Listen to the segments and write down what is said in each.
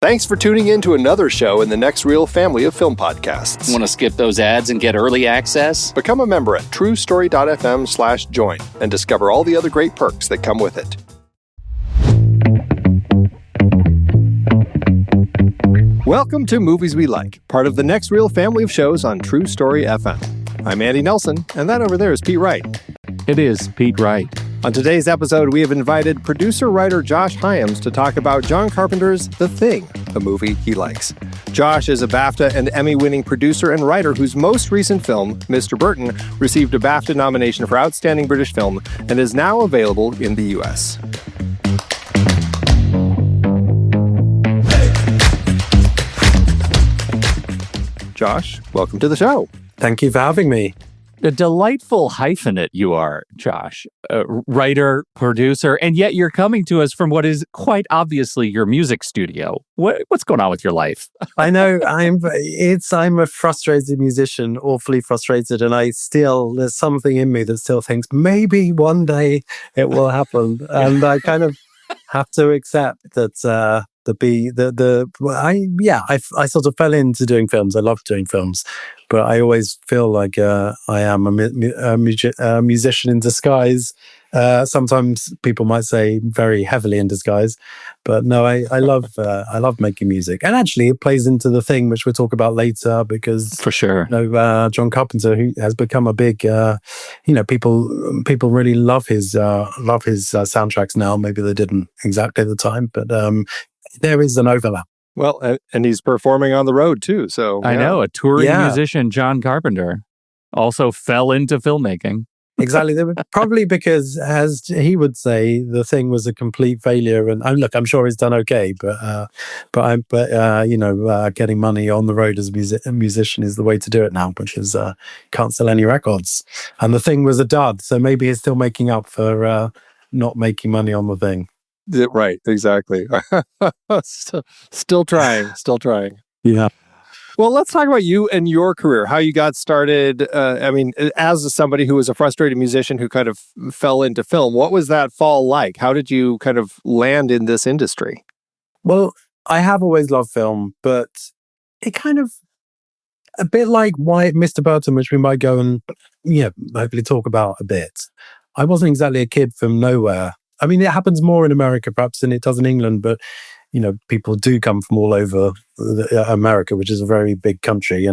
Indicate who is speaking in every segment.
Speaker 1: Thanks for tuning in to another show in the Next Reel family of film podcasts.
Speaker 2: Want to skip those ads and get early access?
Speaker 1: Become a member at truestory.fm/join and discover all the other great perks that come with it. Welcome to Movies We Like, part of the Next Reel family of shows on True Story FM. I'm Andy Nelson, and that over there is Pete Wright.
Speaker 3: It is Pete Wright.
Speaker 1: On today's episode, we have invited producer-writer Josh Hyams to talk about John Carpenter's The Thing, a movie he likes. Josh is a BAFTA and Emmy-winning producer and writer whose most recent film, Mr. Burton, received a BAFTA nomination for Outstanding British Film and is now available in the U.S. Josh, welcome to the show.
Speaker 4: Thank you for having me.
Speaker 3: A delightful hyphenate you are, Josh. Writer, producer, and yet you're coming to us from what is quite obviously your music studio. What's going on with your life?
Speaker 4: I know I'm a frustrated musician, awfully frustrated, and there's something in me that still thinks maybe one day it will happen, and I kind of have to accept that. I sort of fell into doing films. I love doing films, but I always feel like I am a musician in disguise. Sometimes people might say very heavily in disguise, but no, I love making music, and actually it plays into the thing which we'll talk about later because
Speaker 3: for sure,
Speaker 4: John Carpenter, who has become a big, people really love his soundtracks now. Maybe they didn't exactly at the time, but there is an overlap.
Speaker 1: Well, and he's performing on the road too. So
Speaker 3: I know a touring musician, John Carpenter, also fell into filmmaking.
Speaker 4: Exactly. Probably because, as he would say, the thing was a complete failure. And look, I'm sure he's done okay, but getting money on the road as a musician is the way to do it now, which is can't sell any records. And the thing was a dud, so maybe he's still making up for not making money on the thing.
Speaker 1: Right, exactly. Still trying.
Speaker 4: Yeah.
Speaker 1: Well, let's talk about you and your career, how you got started. As somebody who was a frustrated musician who kind of fell into film, what was that fall like? How did you kind of land in this industry?
Speaker 4: Well, I have always loved film, but it kind of, a bit like Mr. Burton, which we might go and hopefully talk about a bit. I wasn't exactly a kid from nowhere. I mean, it happens more in America perhaps than it does in England, but people do come from all over America, which is a very big country.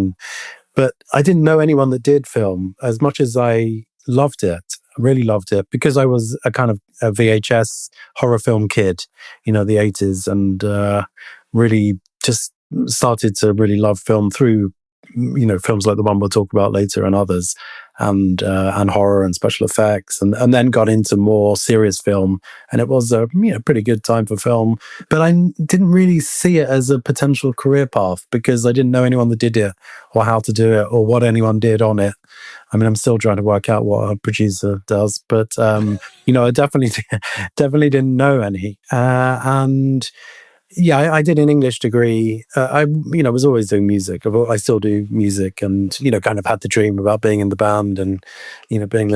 Speaker 4: But I didn't know anyone that did film as much as I loved it. I really loved it because I was a kind of a VHS horror film kid, the 80s, and really just started to really love film through films like the one we'll talk about later and others, and horror and special effects, and then got into more serious film, and it was a pretty good time for film. But I didn't really see it as a potential career path because I didn't know anyone that did it or how to do it or what anyone did on it. I mean, I'm still trying to work out what a producer does, but I definitely didn't know any, and. Yeah, I did an English degree. I was always doing music. I still do music, and kind of had the dream about being in the band and being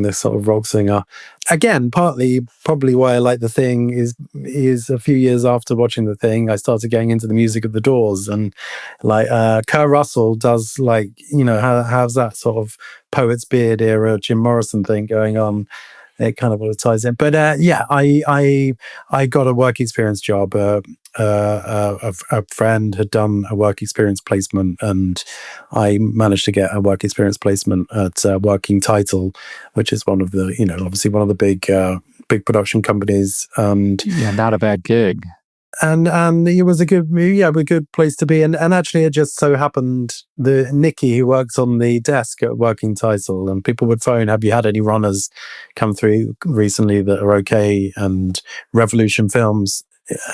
Speaker 4: the sort of rock singer. Again, partly probably why I like The Thing is a few years after watching The Thing, I started getting into the music of the Doors, and like Kurt Russell does, has that sort of Poet's Beard era Jim Morrison thing going on. It kind of all ties in, but I got a work experience job. A friend had done a work experience placement, and I managed to get a work experience placement at Working Title, which is one of the obviously one of the big production companies. And
Speaker 3: not a bad gig.
Speaker 4: And it was a good place to be. And actually, it just so happened that Nikki, who works on the desk at Working Title, and people would phone, have you had any runners come through recently that are okay? And Revolution Films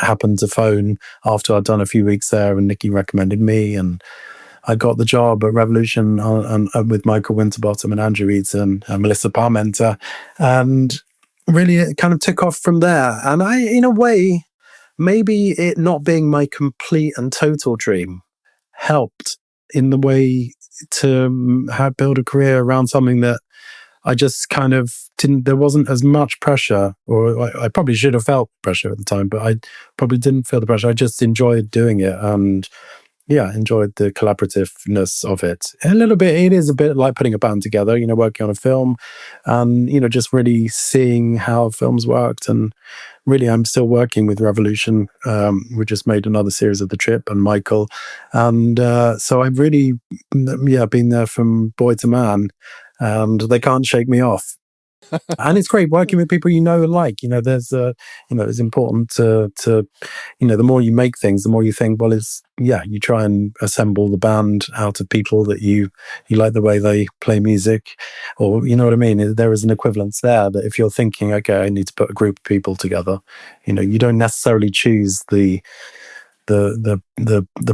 Speaker 4: happened to phone after I'd done a few weeks there, and Nikki recommended me, and I got the job at Revolution with Michael Winterbottom and Andrew Eaton and Melissa Parmenter. And really, it kind of took off from there. And I, in a way, maybe it not being my complete and total dream helped in the way to build a career around something that I just kind of there wasn't as much pressure, or I probably should have felt pressure at the time, but I probably didn't feel the pressure. I just enjoyed doing it, and enjoyed the collaborativeness of it. A little bit, it is a bit like putting a band together, working on a film, and just really seeing how films worked. And really, I'm still working with Revolution. We just made another series of The Trip and Michael, and so I've really, been there from boy to man, and they can't shake me off. And it's great working with people and like. There's it's important to the more you make things, the more you think, well, you try and assemble the band out of people that you like the way they play music, or you know what I mean. There is an equivalence there, that if you're thinking, okay, I need to put a group of people together, you don't necessarily choose the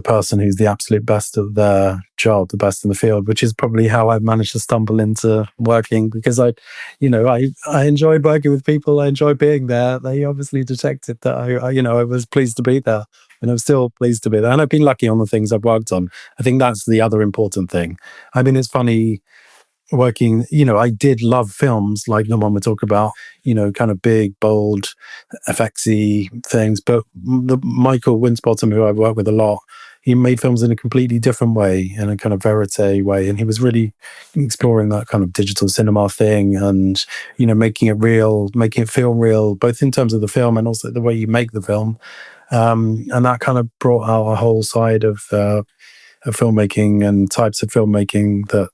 Speaker 4: person who's the absolute best at their job, the best in the field, which is probably how I've managed to stumble into working, because I enjoyed working with people. I enjoy being there. They obviously detected that I was pleased to be there, and I'm still pleased to be there. And I've been lucky on the things I've worked on. I think that's the other important thing. I mean, it's funny working, I did love films like the one we talk about, kind of big, bold, effectsy things. But Michael Winsbottom, who I've worked with a lot, he made films in a completely different way, in a kind of verite way. And he was really exploring that kind of digital cinema thing, and, making it real, making it feel real, both in terms of the film and also the way you make the film. And that kind of brought out a whole side of filmmaking and types of filmmaking that,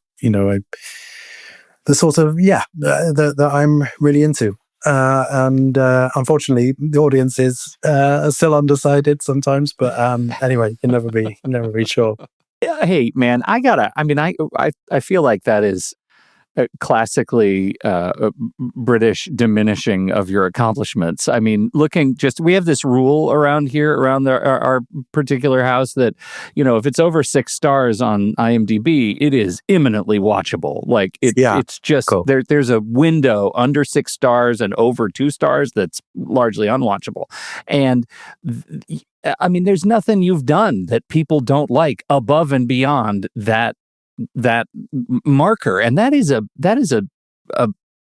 Speaker 4: the sort of that I'm really into, and unfortunately the audience is still undecided sometimes, but anyway, you can never be sure.
Speaker 3: Hey man, I feel like that is classically British diminishing of your accomplishments. I mean, we have this rule around here, around our particular house, that, if it's over 6 stars on IMDb, it is imminently watchable. Like it's just, cool. There's a window under 6 stars and over 2 stars that's largely unwatchable. And I mean, there's nothing you've done that people don't like above and beyond that marker, and that is a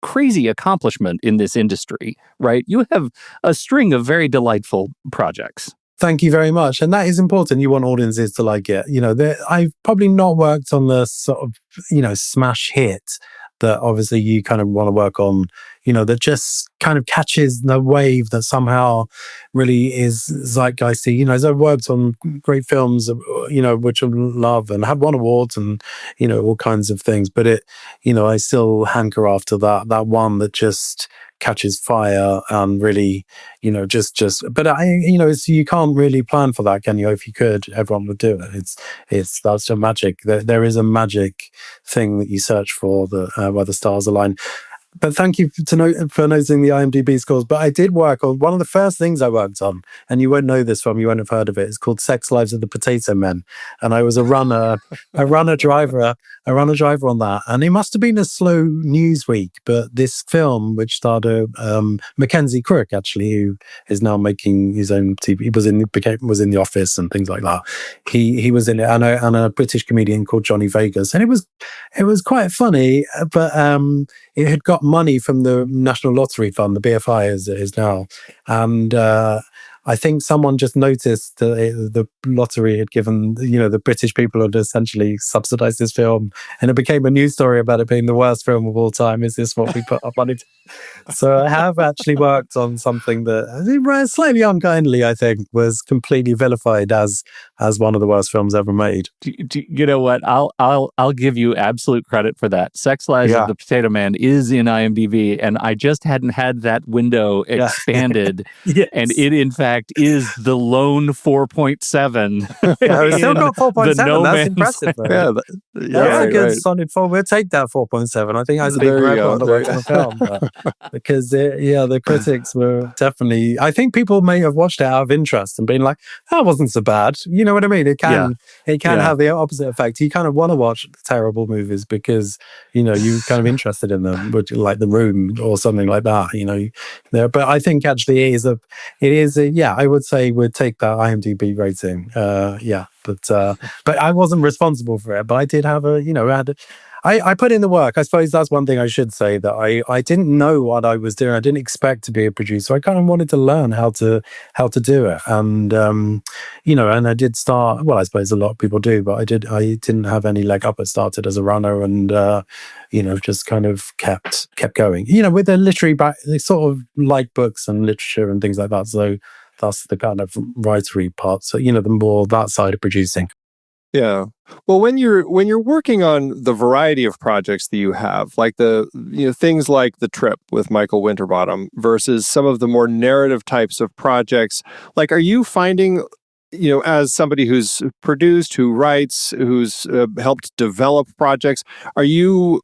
Speaker 3: crazy accomplishment in this industry, right? You have a string of very delightful projects.
Speaker 4: Thank you very much. And that is important. You want audiences to like it. I've probably not worked on the sort of, smash hit that obviously you kind of want to work on, that just kind of catches the wave that somehow really is zeitgeisty. As I've worked on great films, which I love and have won awards and, all kinds of things. But I still hanker after that one that just catches fire and really, but you can't really plan for that, can you? If you could, everyone would do it. That's a magic. There is a magic thing that you search for, where the stars align. But thank you for noticing the IMDb scores. But I did work on one of the first things I worked on, and you won't know this you won't have heard of it. It's called Sex Lives of the Potato Men, and I was a driver on that. And it must have been a slow news week, but this film, which starred Mackenzie Crook, actually, who is now making his own TV. He was in The Office and things like that. He was in it, and a British comedian called Johnny Vegas, and it was quite funny, but it had got money from the National Lottery Fund, the BFI as it is now, and I think someone just noticed that the lottery had given, the British people had essentially subsidized this film, and it became a news story about it being the worst film of all time. Is this what we put our money to? So I have actually worked on something that, slightly unkindly, I think, was completely vilified as one of the worst films ever made.
Speaker 3: You know what? I'll give you absolute credit for that. Sex Lives of the Potato Man is in IMDb, and I just hadn't had that window expanded. Yes. And it, in fact, is the lone 4.7.
Speaker 4: Yeah, we still got 4.7. That's impressive. That's a good solid 4. We'll take that 4.7. I think I was a big record on the film. Because the critics were definitely, I think people may have watched it out of interest and been like, that wasn't so bad. You know what I mean? It can have the opposite effect. You kind of want to watch terrible movies because, you're kind of interested in them, like The Room or something like that, But I think actually it is a I would say we'd take that IMDb rating. But I wasn't responsible for it, but I did have I put in the work. I suppose that's one thing I should say, that I didn't know what I was doing. I didn't expect to be a producer. I kind of wanted to learn how to do it. And and I did start, well, I suppose a lot of people do, but I didn't have any leg up. I started as a runner and just kind of kept going. With a literary back, they sort of like books and literature and things like that. So that's the kind of writery part. So, the more that side of producing.
Speaker 1: Yeah. Well, when you're working on the variety of projects that you have, like the things like The Trip with Michael Winterbottom versus some of the more narrative types of projects, like, are you finding, as somebody who's produced, who writes, who's helped develop projects, are you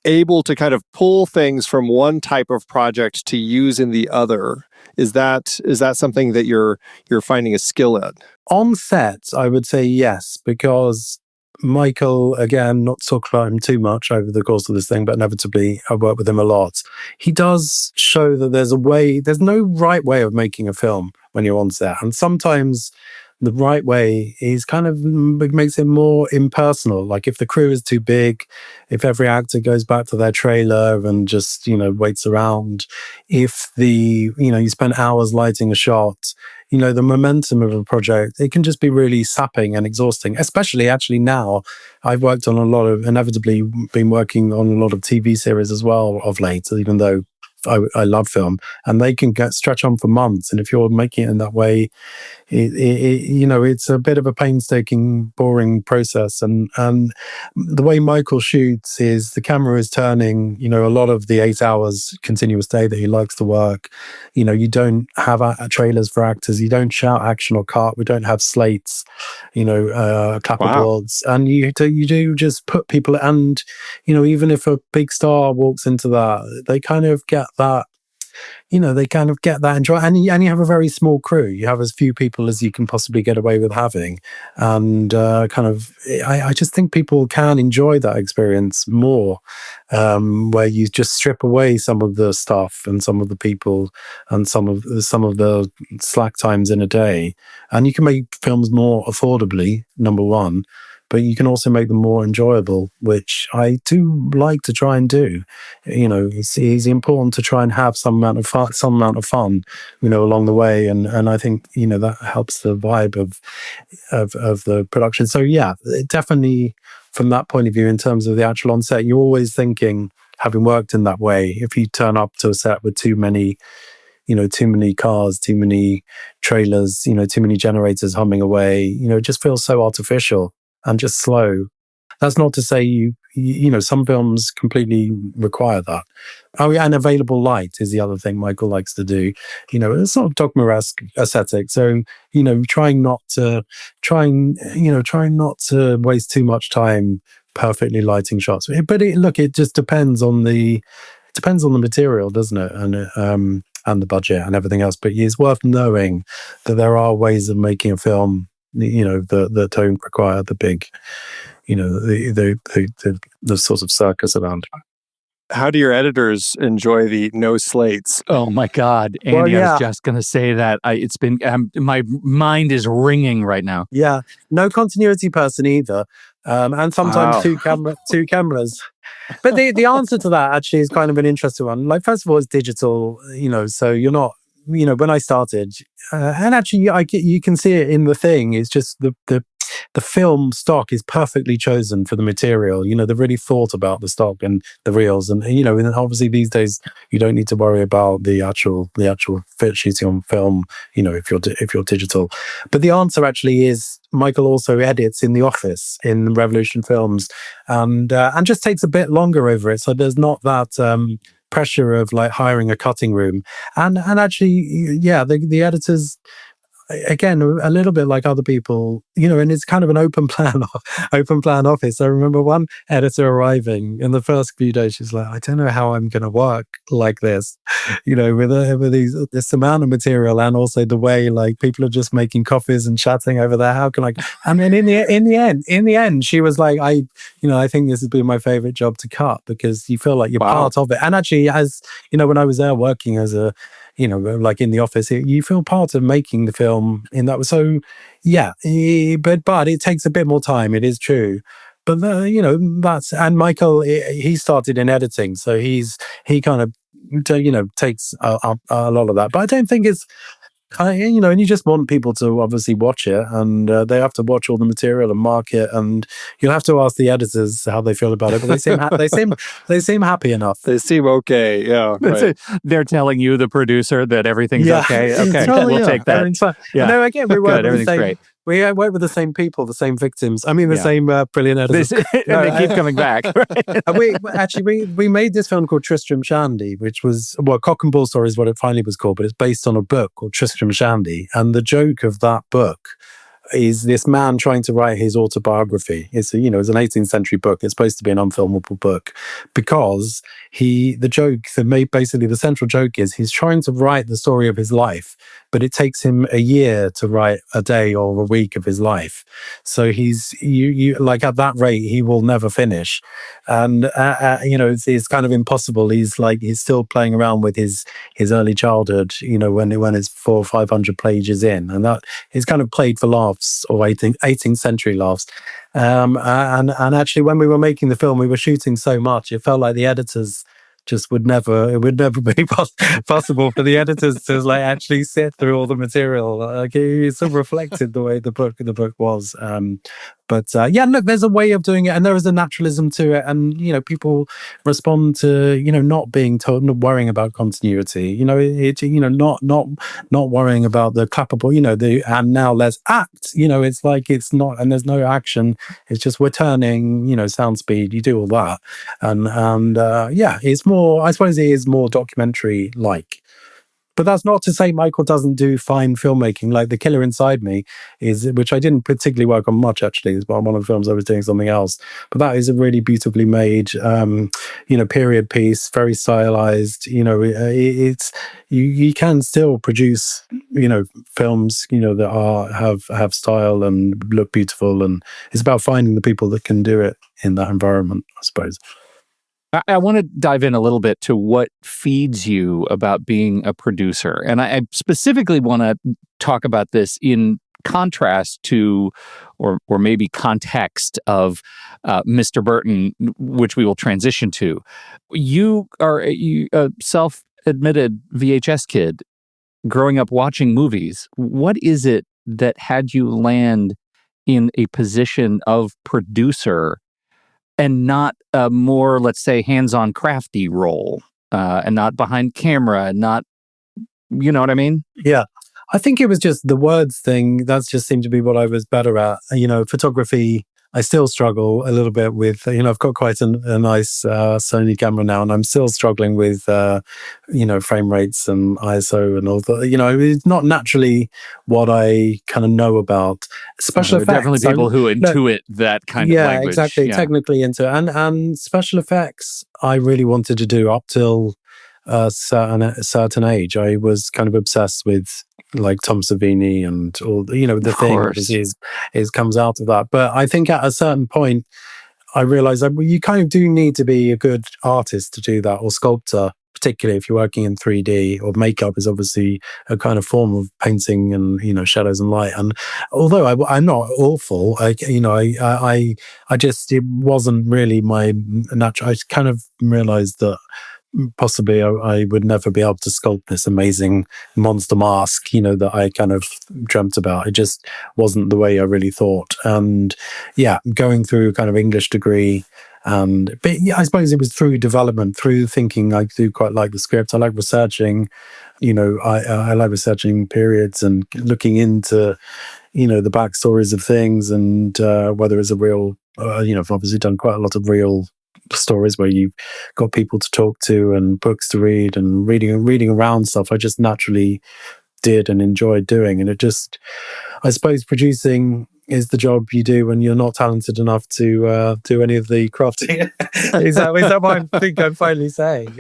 Speaker 1: able to kind of pull things from one type of project to use in the other? Is that something that you're finding a skill at?
Speaker 4: On set, I would say yes, because Michael, again, not to talk about him too much over the course of this thing, but inevitably I work with him a lot. He does show that there's no right way of making a film when you're on set. And sometimes the right way is kind of makes it more impersonal. Like if the crew is too big, if every actor goes back to their trailer and just, waits around, if you spend hours lighting a shot, the momentum of a project, it can just be really sapping and exhausting, especially actually now. I've worked on inevitably been working on a lot of TV series as well of late, even though I love film, and they can stretch on for months. And if you're making it in that way, it's a bit of a painstaking, boring process. And the way Michael shoots is the camera is turning, a lot of the 8 hours continuous day that he likes to work. You don't have trailers for actors. You don't shout action or cut. We don't have slates, clapperboards. Wow. And you do just put people, and, even if a big star walks into that, they kind of get that, enjoy, and you have a very small crew. You have as few people as you can possibly get away with having, and I just think people can enjoy that experience more, where you just strip away some of the stuff and some of the people and some of the slack times in a day, and you can make films more affordably, number one. But you can also make them more enjoyable, which I do like to try and do. It's important to try and have some amount of fun, along the way, and I think that helps the vibe of the production. So yeah, definitely from that point of view, in terms of the actual on set, you're always thinking, having worked in that way, if you turn up to a set with too many cars, too many trailers, too many generators humming away, it just feels so artificial and just slow. That's not to say some films completely require that. Oh yeah, and available light is the other thing Michael likes to do. It's sort of dogma-esque aesthetic. So, trying not to waste too much time perfectly lighting shots. But it just depends on the material, doesn't it? And the budget and everything else. But it's worth knowing that there are ways of making a film that don't require the big, the sort of circus around.
Speaker 1: How do your editors enjoy the no slates?
Speaker 3: Oh my God, Andy! Well, yeah. I was just going to say that. It's been my mind is ringing right now.
Speaker 4: Yeah, no continuity person either, and sometimes two cameras. But the answer to that actually is kind of an interesting one. Like, first of all, it's digital, so you're not. When I started, and actually you can see it in the thing, it's just the film stock is perfectly chosen for the material. They've really thought about the stock and the reels, and and obviously these days you don't need to worry about the actual fit shooting on film, if you're digital. But the answer actually is Michael also edits in the office in Revolution Films, and just takes a bit longer over it. So there's not that pressure of like hiring a cutting room, and actually, yeah, the editors, again, a little bit like other people, and it's kind of an open plan office. I remember one editor arriving in the first few days. She's like, I don't know how I'm going to work like this, with this amount of material, and also the way like people are just making coffees and chatting over there. How can I? And then in the end, she was like, I think this has been my favorite job to cut, because you feel like you're part of it. And actually, as when I was there working as a like in the office, you feel part of making the film in that. So yeah, but it takes a bit more time. It is true. but that's, and Michael, he started in editing, so he kind of takes a lot of that. But I don't think it's and you just want people to obviously watch it, and they have to watch all the material and mark it, and you'll have to ask the editors how they feel about it. But they seem happy enough.
Speaker 1: They seem okay. Yeah, right.
Speaker 3: They're telling you, the producer, that everything's okay. Okay, we'll take that.
Speaker 4: Yeah. No, again, we work
Speaker 3: everything's great.
Speaker 4: We work with the same people, the same victims. I mean, the same brilliant editors.
Speaker 3: They keep coming back.
Speaker 4: Right? We made this film called Tristram Shandy, which was, Cock and Bull Story is what it finally was called, but it's based on a book called Tristram Shandy. And the joke of that book is this man trying to write his autobiography. It's an 18th century book. It's supposed to be an unfilmable book because basically the central joke is he's trying to write the story of his life, but it takes him a year to write a day or a week of his life. So he's like, at that rate, he will never finish. And it's kind of impossible. He's still playing around with his early childhood, when it's 400 or 500 pages in, and that is kind of played for laughs, or 18th century laughs. And actually, when we were making the film, we were shooting so much, it felt like the editors it would never be possible for the editors to actually sit through all the material. It sort of reflected the way the book was. Look, there's a way of doing it, and there is a naturalism to it, and people respond to not being told, not worrying about continuity. Not worrying about the clappable. And now let's act. It's like it's not, and there's no action. It's just we're turning. Sound speed. You do all that, and it's more. I suppose it is more documentary like. But that's not to say Michael doesn't do fine filmmaking. Like The Killer Inside Me which I didn't particularly work on much, actually. It's one of the films I was doing something else. But that is a really beautifully made, period piece, very stylized. It's you can still produce, films, that have style and look beautiful, and it's about finding the people that can do it in that environment, I suppose.
Speaker 3: I want to dive in a little bit to what feeds you about being a producer. And I specifically want to talk about this in contrast to, or maybe context of Mr. Burton, which we will transition to. You are a self-admitted VHS kid growing up watching movies. What is it that had you land in a position of producer and not a more, let's say, hands-on crafty role, and not behind camera, and not, you know what I mean?
Speaker 4: Yeah. I think it was just the words thing. That just seemed to be what I was better at. Photography, I still struggle a little bit with, I've got quite a nice Sony camera now, and I'm still struggling with, frame rates and ISO and all that. It's not naturally what I kind of know about special effects.
Speaker 3: Definitely people who intuit that kind of language.
Speaker 4: Yeah, exactly. Technically into it. And special effects, I really wanted to do up till a certain age. I was kind of obsessed with like Tom Savini and all the thing obviously is comes out of that. But I think at a certain point I realized that you kind of do need to be a good artist to do that, or sculptor, particularly if you're working in 3D, or makeup is obviously a kind of form of painting and shadows and light. And although I'm not awful, I just, it wasn't really my natural. I kind of realized that possibly I would never be able to sculpt this amazing monster mask, that I kind of dreamt about. It just wasn't the way I really thought. And going through a kind of English degree, but I suppose it was through development, through thinking. I do quite like the script. I like researching, I like researching periods and looking into, the backstories of things, and whether it's a real, I've obviously done quite a lot of real stories where you've got people to talk to and books to read, and reading around stuff I just naturally did and enjoyed doing. And it just, I suppose producing is the job you do when you're not talented enough to do any of the crafting. is that what I think I'm finally saying?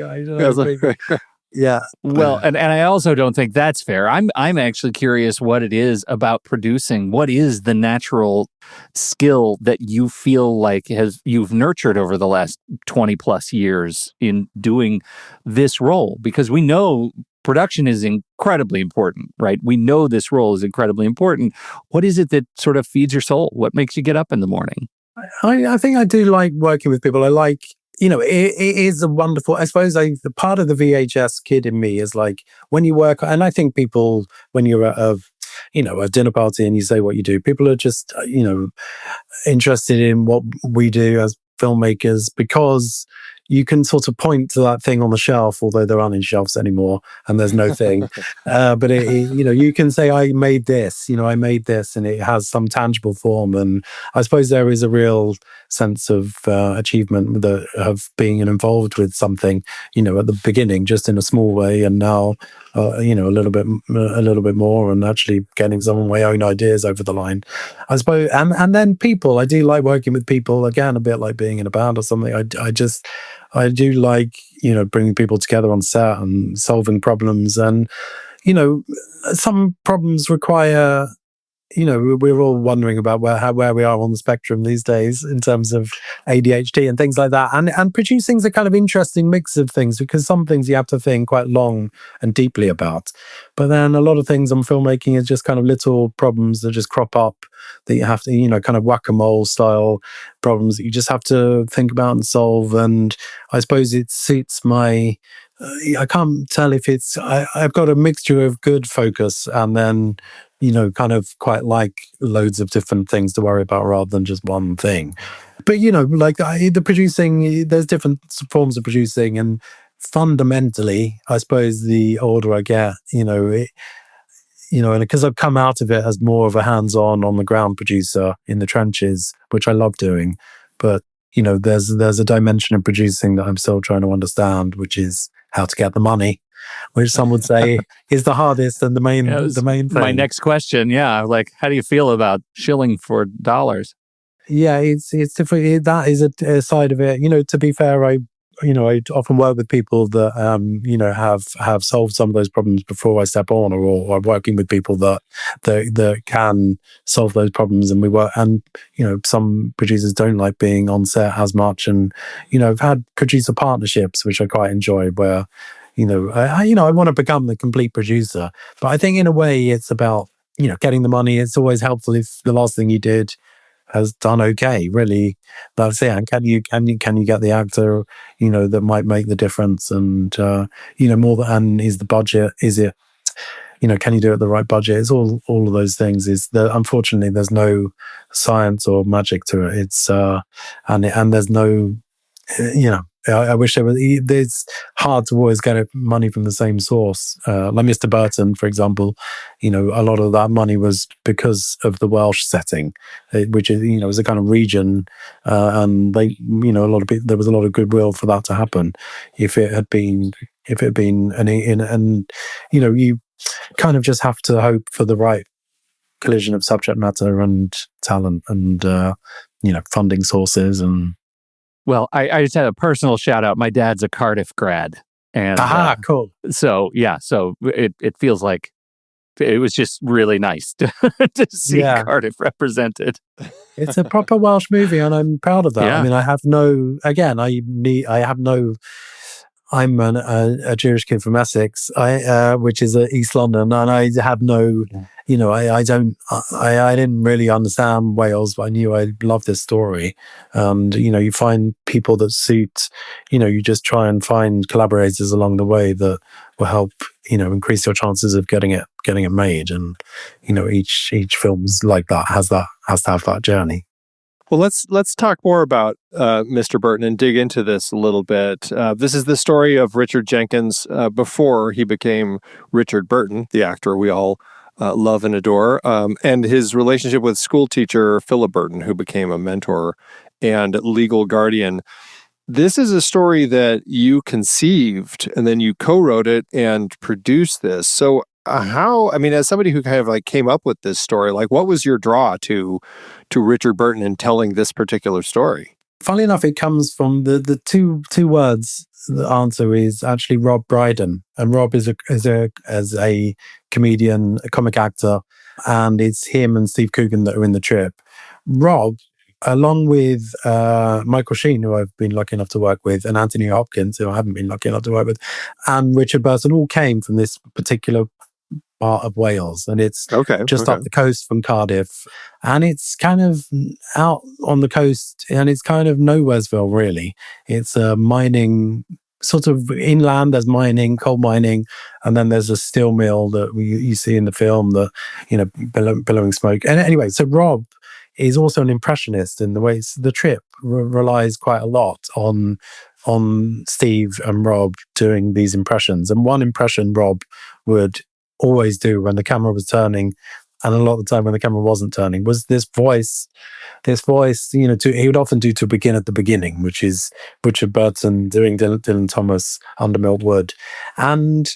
Speaker 4: Yeah.
Speaker 3: Well, and I also don't think that's fair. I'm actually curious what it is about producing. What is the natural skill that you feel like you've nurtured over the last 20 plus years in doing this role? Because we know production is incredibly important, right? We know this role is incredibly important. What is it that sort of feeds your soul? What makes you get up in the morning?
Speaker 4: I think I do like working with people. I like, it is a wonderful, I suppose the part of the VHS kid in me is like when you work, and I think people, when you're at a dinner party and you say what you do, people are just, interested in what we do as filmmakers because you can sort of point to that thing on the shelf, although there aren't any shelves anymore and there's no thing. But you can say, I made this, and it has some tangible form. And I suppose there is a real sense of achievement of being involved with something, at the beginning, just in a small way, and now, a little bit more, and actually getting some of my own ideas over the line, I suppose. And then people, I do like working with people. Again, a bit like being in a band or something. I do like, bringing people together on set and solving problems. And, some problems require, we're all wondering about where we are on the spectrum these days in terms of ADHD and things like that. And producing's a kind of interesting mix of things, because some things you have to think quite long and deeply about. But then a lot of things on filmmaking is just kind of little problems that just crop up that you have to, kind of whack-a-mole style problems that you just have to think about and solve. And I suppose it suits my... I can't tell if it's... I've got a mixture of good focus and then... kind of quite like loads of different things to worry about rather than just one thing. But, like the producing, there's different forms of producing, and fundamentally, I suppose the older I get, and because I've come out of it as more of a hands-on, on the ground producer in the trenches, which I love doing. But, there's a dimension of producing that I'm still trying to understand, which is how to get the money, which some would say is the hardest and the main thing.
Speaker 3: My next question, like, how do you feel about shilling for dollars?
Speaker 4: Yeah, it's different. That is a side of it. To be fair, I often work with people that have solved some of those problems before I step on, or I'm working with people that can solve those problems, and we work. And some producers don't like being on set as much, and I've had producer partnerships which I quite enjoy, where I want to become the complete producer. But I think in a way it's about getting the money. It's always helpful if the last thing you did has done okay, really. That's it. And can you get the actor that might make the difference, and more than, and is the budget, is it can you do it at the right budget? It's all of those things. Unfortunately there's no science or magic to it. It's and there's no I wish there was. It's hard to always get money from the same source. Like Mr. Burton, for example, a lot of that money was because of the Welsh setting, which is is a kind of region, and they a lot of there was a lot of goodwill for that to happen. If it had been and you kind of just have to hope for the right collision of subject matter and talent and funding sources. And
Speaker 3: well, I just had a personal shout out. My dad's a Cardiff grad, and
Speaker 4: cool.
Speaker 3: So it feels like it was just really nice to see Cardiff represented.
Speaker 4: It's a proper Welsh movie, and I'm proud of that.
Speaker 3: Yeah.
Speaker 4: I mean, I'm a Jewish kid from Essex, which is East London, and I have no, I didn't really understand Wales, but I knew I loved this story. And you find people that suit, you just try and find collaborators along the way that will help, increase your chances of getting it made. And each film's like that has to have that journey.
Speaker 1: Well, let's talk more about Mr. Burton and dig into this a little bit. This is the story of Richard Jenkins before he became Richard Burton, the actor we all love and adore, and his relationship with school teacher Philip Burton, who became a mentor and legal guardian. This is a story that you conceived, and then you co-wrote it and produced this. So as somebody who kind of like came up with this story, like what was your draw to Richard Burton in telling this particular story?
Speaker 4: Funnily enough, it comes from the two words. The answer is actually Rob Brydon, and Rob is a comedian, a comic actor, and it's him and Steve Coogan that are in the trip. Rob, along with Michael Sheen, who I've been lucky enough to work with, and Anthony Hopkins, who I haven't been lucky enough to work with, and Richard Burton, all came from this particular part of Wales, and it's
Speaker 1: Okay.
Speaker 4: just up the coast from Cardiff, and it's kind of out on the coast, and it's kind of nowheresville, really. It's a mining, sort of inland. There's mining, coal mining, and then there's a steel mill that you see in the film, that, you know, billowing smoke. And anyway, so Rob is also an impressionist in the ways the trip relies quite a lot on Steve and Rob doing these impressions. And one impression Rob would always do when the camera was turning, and a lot of the time when the camera wasn't turning, was this voice, you know, he would often do "To Begin at the Beginning," which is Richard Burton doing Dylan Thomas under Milk Wood. And,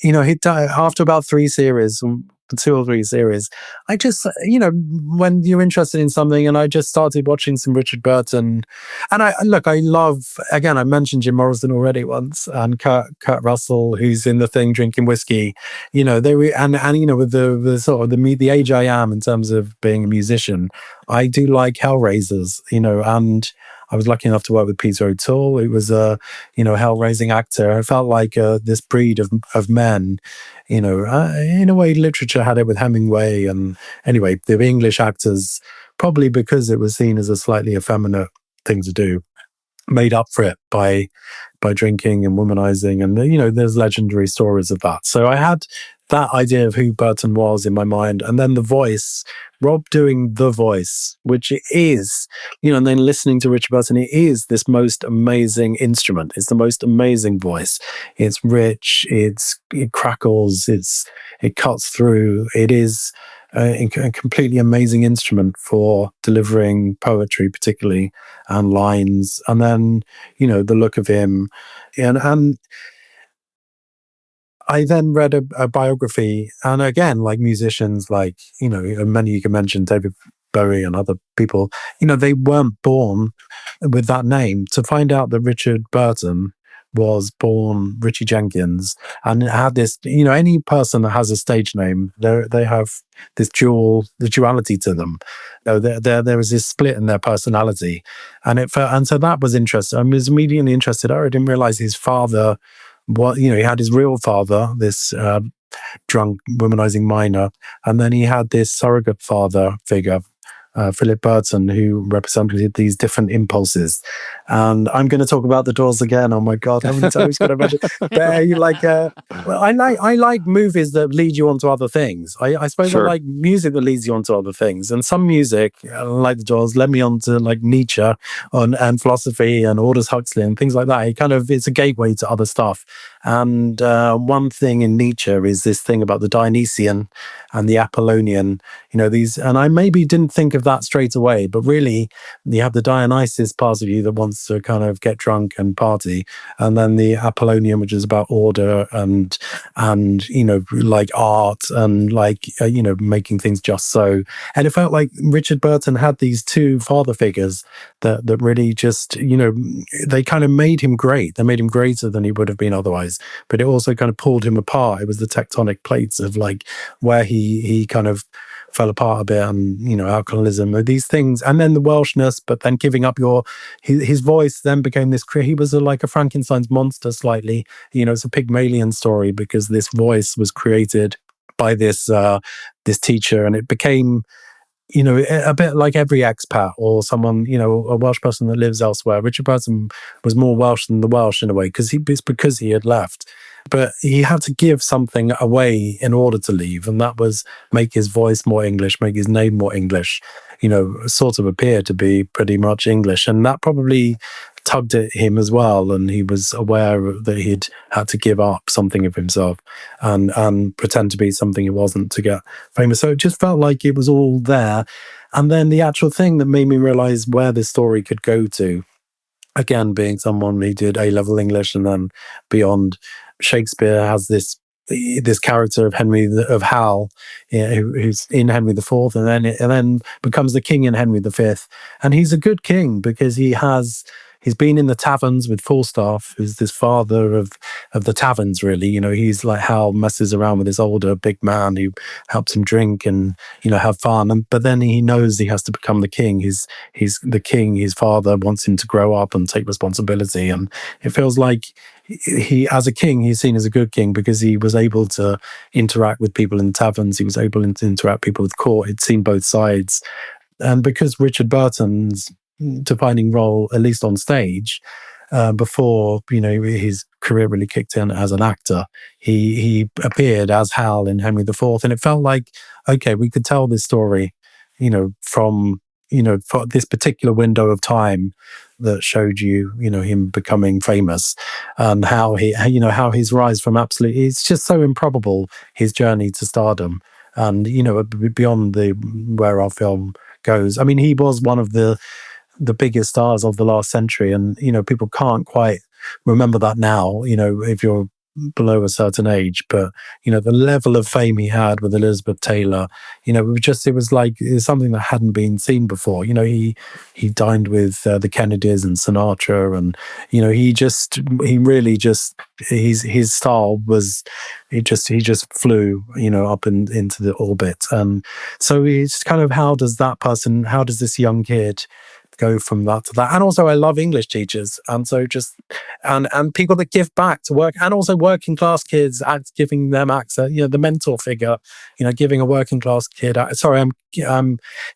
Speaker 4: you know, after about 2 or 3 series, I just, you know, when you're interested in something, and I just started watching some Richard Burton. And I love, again, I mentioned Jim Morrison already once, and Kurt Russell, who's in The Thing drinking whiskey. You know, they were, and you know, with the sort of the age I am in terms of being a musician, I do like Hellraisers, you know, and I was lucky enough to work with Peter O'Toole, who was a, you know, hell-raising actor. I felt like this breed of men, you know, in a way literature had it with Hemingway. And anyway, the English actors, probably because it was seen as a slightly effeminate thing to do, made up for it by drinking and womanizing. And, you know, there's legendary stories of that. So I had that idea of who Burton was in my mind. And then the voice, Rob doing the voice, which it is, you know, and then listening to Richard Burton, it is this most amazing instrument. It's the most amazing voice. It's rich, it crackles, it cuts through. It is a completely amazing instrument for delivering poetry, particularly, and lines. And then, you know, the look of him. And I then read a biography, and again, like musicians, like, you know, many you can mention, David Bowie and other people, you know, they weren't born with that name. To find out that Richard Burton was born Richie Jenkins, and had this, you know, any person that has a stage name, they have this duality to them. There was this split in their personality, and so that was interesting. I was immediately interested. I didn't realize his father, you know, he had his real father, this drunk, womanizing miner, and then he had this surrogate father figure, Philip Burton, who represented these different impulses. And I'm going to talk about The Doors again. Oh my God, how many times can I mention? But you like, well, I like movies that lead you onto other things. I suppose I like music that leads you onto other things. And some music, like The Doors, led me on to like Nietzsche and philosophy and Aldous Huxley and things like that. It's a gateway to other stuff. And one thing in Nietzsche is this thing about the Dionysian and the Apollonian, you know, these, and I maybe didn't think of that straight away, but really you have the Dionysus part of you that wants to kind of get drunk and party, and then the Apollonian, which is about order and you know, like art and like you know, making things just so. And it felt like Richard Burton had these two father figures that really just, you know, they kind of made him great. They made him greater than he would have been otherwise, but it also kind of pulled him apart. It was the tectonic plates of like where he kind of fell apart a bit, and, you know, alcoholism, these things, and then the Welshness, but then giving up his voice then became this, he was like a Frankenstein's monster slightly, you know, it's a Pygmalion story, because this voice was created by this teacher, and it became, you know, a bit like every expat or someone, you know, a Welsh person that lives elsewhere. Richard Burton was more Welsh than the Welsh in a way, because he had left. But he had to give something away in order to leave, and that was make his voice more English, make his name more English, you know, sort of appear to be pretty much English. And that probably tugged at him as well, and he was aware that he'd had to give up something of himself and pretend to be something he wasn't to get famous. So it just felt like it was all there. And then the actual thing that made me realize where this story could go to, again, being someone who did A-level English and then beyond, Shakespeare has this character of Hal, who's in Henry IV, and then becomes the king in Henry V, and he's a good king because he has he's been in the taverns with Falstaff, who's this father of the taverns, really. He's like Hal messes around with this older big man who helps him drink and, have fun. But then he knows he has to become the king. He's the king. His father wants him to grow up and take responsibility. And it feels like he, as a king, he's seen as a good king because he was able to interact with people in taverns. He was able to interact with people with court. He'd seen both sides. And because Richard Burton's defining role, at least on stage, before his career really kicked in as an actor, he appeared as Hal in Henry IV, and it felt like, okay, we could tell this story, from for this particular window of time that showed him becoming famous, and how his rise from it's just so improbable, his journey to stardom, and beyond where our film goes. I mean, he was one of the biggest stars of the last century, and people can't quite remember that now, if you're below a certain age, but the level of fame he had with Elizabeth Taylor, it was something that hadn't been seen before. He dined with the Kennedys and Sinatra, and his style was, he just flew up into the orbit. And so it's kind of, how does this young kid go from that to that? And also, I love English teachers, and so and people that give back to work, and also working class kids, giving them access. The mentor figure, giving a working class kid. Sorry, I'm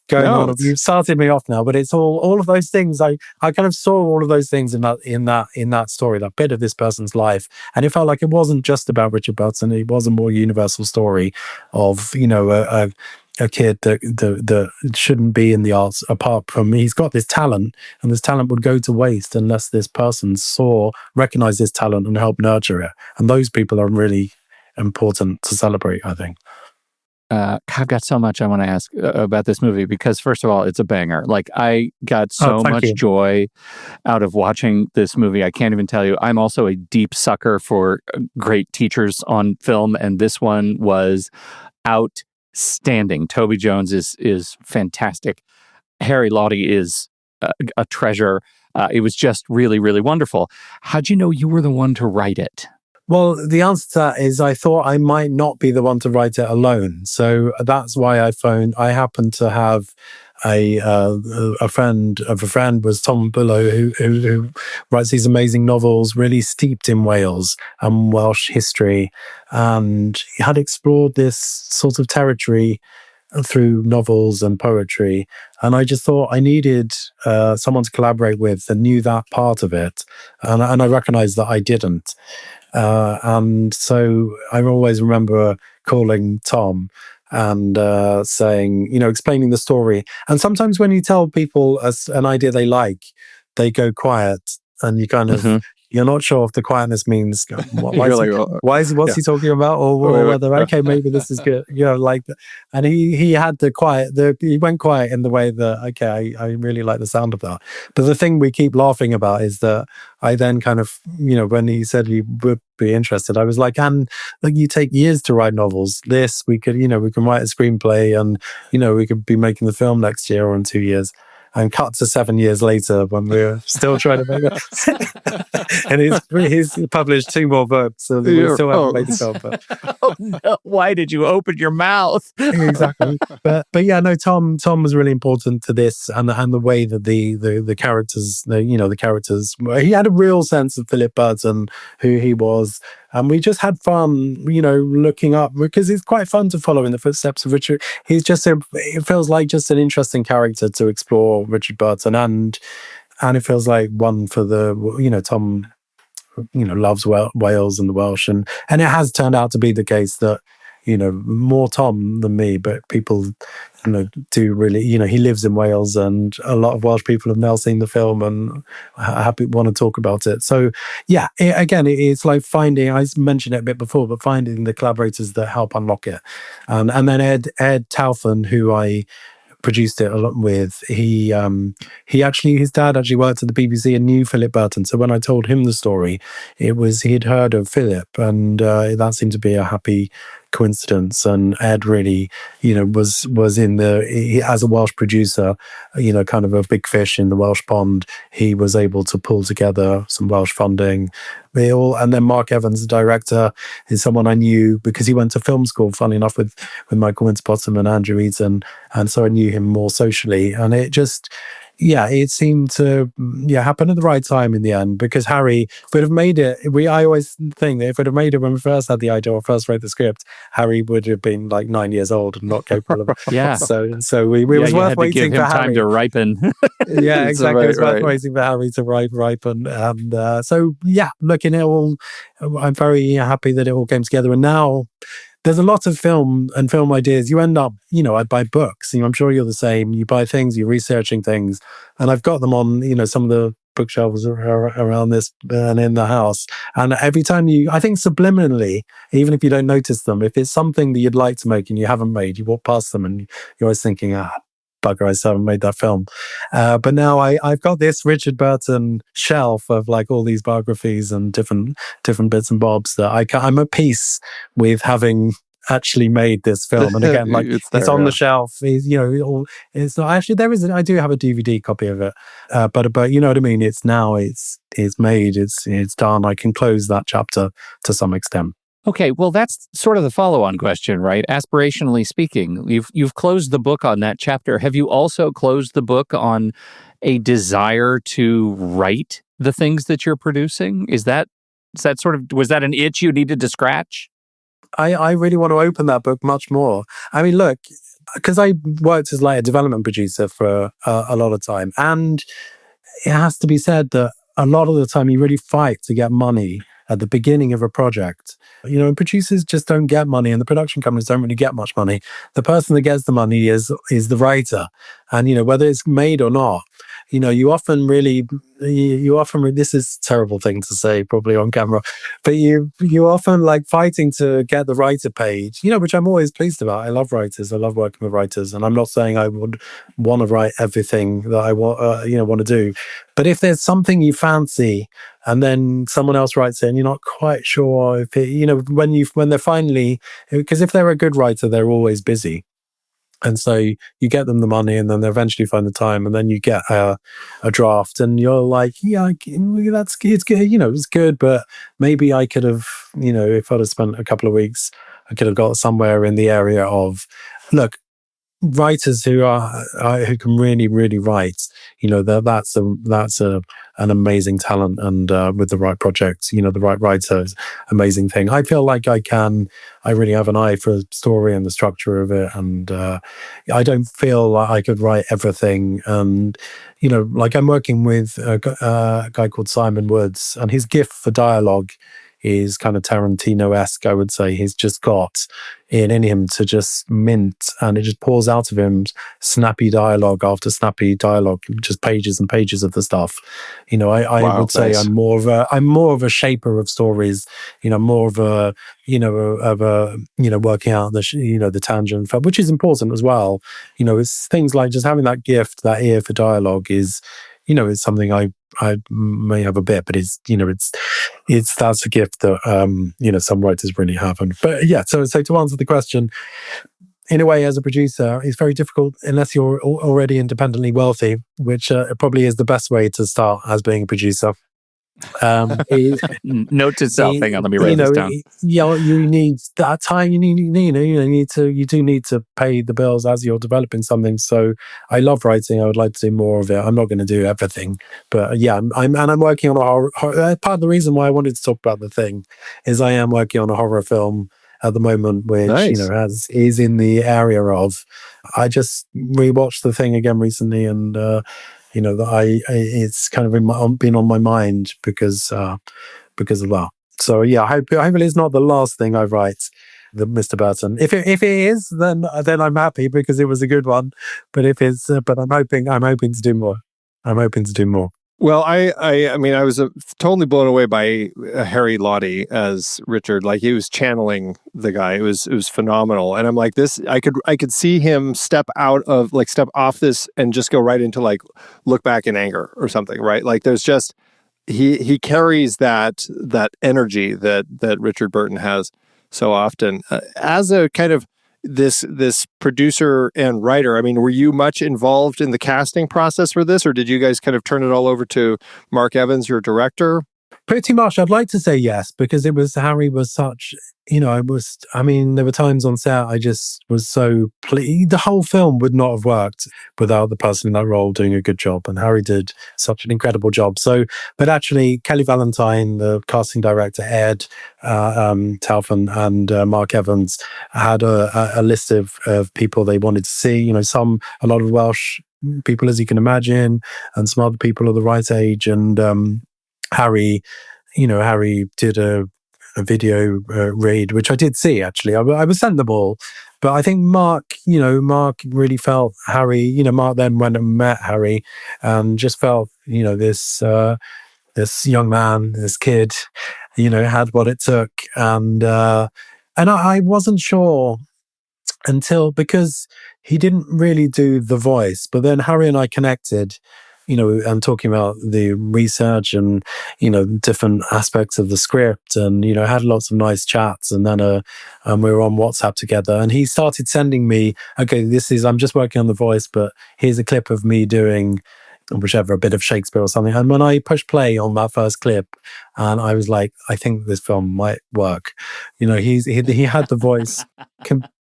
Speaker 4: going on. You've started me off now, but it's all of those things. I kind of saw all of those things in that story, that bit of this person's life, and it felt like it wasn't just about Richard Burton. It was a more universal story of a kid that shouldn't be in the arts, apart from he's got this talent, and this talent would go to waste unless this person recognized this talent and helped nurture it. And those people are really important to celebrate, I think.
Speaker 3: I've got so much I want to ask about this movie, because first of all, it's a banger. Like, I got so much joy out of watching this movie. I can't even tell you. I'm also a deep sucker for great teachers on film, and this one was outstanding. Toby Jones is fantastic. Harry Lottie is a treasure. It was just really, really wonderful. How'd you know you were the one to write it?
Speaker 4: Well, the answer to that is, I thought I might not be the one to write it alone. So that's why I phoned. I happened to have a friend of a friend was Tom Bullough, who writes these amazing novels, really steeped in Wales and Welsh history, and he had explored this sort of territory through novels and poetry. And I just thought I needed someone to collaborate with that knew that part of it, and I recognized that I didn't. And so I always remember calling Tom and saying, explaining the story. And sometimes when you tell people an idea they like, they go quiet, and you kind of, you're not sure if the quietness means what's he talking about, or whether okay, maybe this is good, and he had he went quiet in the way that, okay, I really like the sound of that. But the thing we keep laughing about is that I then kind of, when he said he would be interested, I was like, and you take years to write novels. This we could, we can write a screenplay, and we could be making the film next year or in 2 years. And cut to 7 years later when we're still trying to make it. And he's published 2 more books, so we still haven't made the film. But
Speaker 3: oh no! Why did you open your mouth?
Speaker 4: Exactly. But yeah, no. Tom was really important to this, and the way that the characters, the characters. He had a real sense of Philip Burton, who he was. And we just had fun, looking up, because it's quite fun to follow in the footsteps of Richard. He's just it feels like just an interesting character to explore, Richard Burton, and it feels like one for the, Tom, loves Wales and the Welsh, and it has turned out to be the case that, more Tom than me, but people, do really, he lives in Wales, and a lot of Welsh people have now seen the film and want to talk about it. So yeah, it's like finding, I mentioned it a bit before, but finding the collaborators that help unlock it. And then Ed Taufan, who I produced it along with, his dad actually worked at the BBC and knew Philip Burton. So when I told him the story, he'd heard of Philip, and that seemed to be a happy coincidence. And Ed really, was in as a Welsh producer, kind of a big fish in the Welsh pond. He was able to pull together some Welsh funding. And then Mark Evans, the director, is someone I knew because he went to film school, funny enough, with Michael Winterbottom and Andrew Eaton. And so I knew him more socially. And it just, it seemed to happen at the right time in the end, because Harry, if we'd have made it, I always think that if we'd have made it when we first had the idea or first wrote the script, Harry would have been like 9 years old and not capable of it.
Speaker 3: Yeah.
Speaker 4: So we was worth waiting for
Speaker 3: time
Speaker 4: Harry
Speaker 3: to ripen.
Speaker 4: Yeah, exactly. It's worth waiting for Harry to ripen. And looking at it all, I'm very happy that it all came together. And now there's a lot of film and film ideas. You end up, I buy books. I'm sure you're the same. You buy things, you're researching things. And I've got them on, some of the bookshelves around this and in the house. And every time I think subliminally, even if you don't notice them, if it's something that you'd like to make and you haven't made, you walk past them and you're always thinking, bugger, I still haven't made that film. But now I've got this Richard Burton shelf of like all these biographies and different bits and bobs that I'm at peace with having actually made this film. And again, like it's on the shelf. It's not actually, I do have a DVD copy of it, but you know what I mean. It's now it's made. It's done. I can close that chapter to some extent.
Speaker 3: Okay, well, that's sort of the follow-on question, right? Aspirationally speaking, you've closed the book on that chapter. Have you also closed the book on a desire to write the things that you're producing? Was that an itch you needed to scratch?
Speaker 4: I really want to open that book much more. I mean, look, because I worked as like a development producer for a lot of time, and it has to be said that a lot of the time you really fight to get money at the beginning of a project. And producers just don't get money, and the production companies don't really get much money. The person that gets the money is the writer. And, whether it's made or not, you often this is a terrible thing to say probably on camera, but you often like fighting to get the writer paid, which I'm always pleased about. I love writers. I love working with writers. And I'm not saying I would want to write everything that I want to do. But if there's something you fancy and then someone else writes it and you're not quite sure if it, when they're finally, because if they're a good writer, they're always busy. And so you get them the money and then they eventually find the time, and then you get a draft and you're like, it's good, it's good, but maybe I could have, if I'd have spent a couple of weeks, I could have got somewhere in the area of, look, writers who can really, really write, that's an amazing talent, and with the right project, the right writer is an amazing thing. I feel like I really have an eye for the story and the structure of it, and I don't feel like I could write everything. And like I'm working with a guy called Simon Woods, and his gift for dialogue is kind of Tarantino-esque, I would say. He's just got in him to just mint, and it just pours out of him snappy dialogue after snappy dialogue, just pages and pages of the stuff. I would say I'm more of a shaper of stories. More of a working out the tangent, which is important as well. It's things like just having that gift, that ear for dialogue is, it's something I may have a bit, but it's that's a gift that some writers really haven't. But yeah, so to answer the question, in a way, as a producer, it's very difficult unless you're already independently wealthy, which probably is the best way to start as being a producer.
Speaker 3: Note to self. Hang on, let me write this down.
Speaker 4: You need that time. You do need to pay the bills as you're developing something. So I love writing. I would like to do more of it. I'm not going to do everything, but yeah, I'm working on a horror. Part of the reason why I wanted to talk about The Thing is I am working on a horror film at the moment, which is in the area of. I just rewatched The Thing again recently, and it's kind of been on my mind because of that. So yeah, hopefully it's not the last thing I write, the Mr. Burton. If it is, then I'm happy because it was a good one. But if it's, but I'm hoping to do more.
Speaker 1: Well, I mean, I was totally blown away by Harry Lottie as Richard. Like, he was channeling the guy. It was phenomenal. And I'm like, I could see him step off this and just go right into like Look Back in Anger or something, right? Like, there's just he carries that energy that Richard Burton has so often. As a kind of this producer and writer, I mean, were you much involved in the casting process for this, or did you guys kind of turn it all over to Mark Evans, your director?
Speaker 4: Pretty much, I'd like to say yes, because Harry was such, I mean, there were times on set I just was so pleased. The whole film would not have worked without the person in that role doing a good job. And Harry did such an incredible job. So, but actually, Kelly Valentine, the casting director, Ed Taufan, and Mark Evans had a list of people they wanted to see. A lot of Welsh people, as you can imagine, and some other people of the right age. And Harry did a video read, which I did see, actually. I was sent them all. But I think Mark really felt Harry, Mark then went and met Harry and just felt, this young man, this kid, had what it took. And I wasn't sure because he didn't really do the voice. But then Harry and I connected, and talking about the research and, different aspects of the script, and, had lots of nice chats. And then we were on WhatsApp together, and he started sending me, okay, I'm just working on the voice, but here's a clip of me doing a bit of Shakespeare or something. And when I pushed play on that first clip, and I was like, I think this film might work. He had the voice.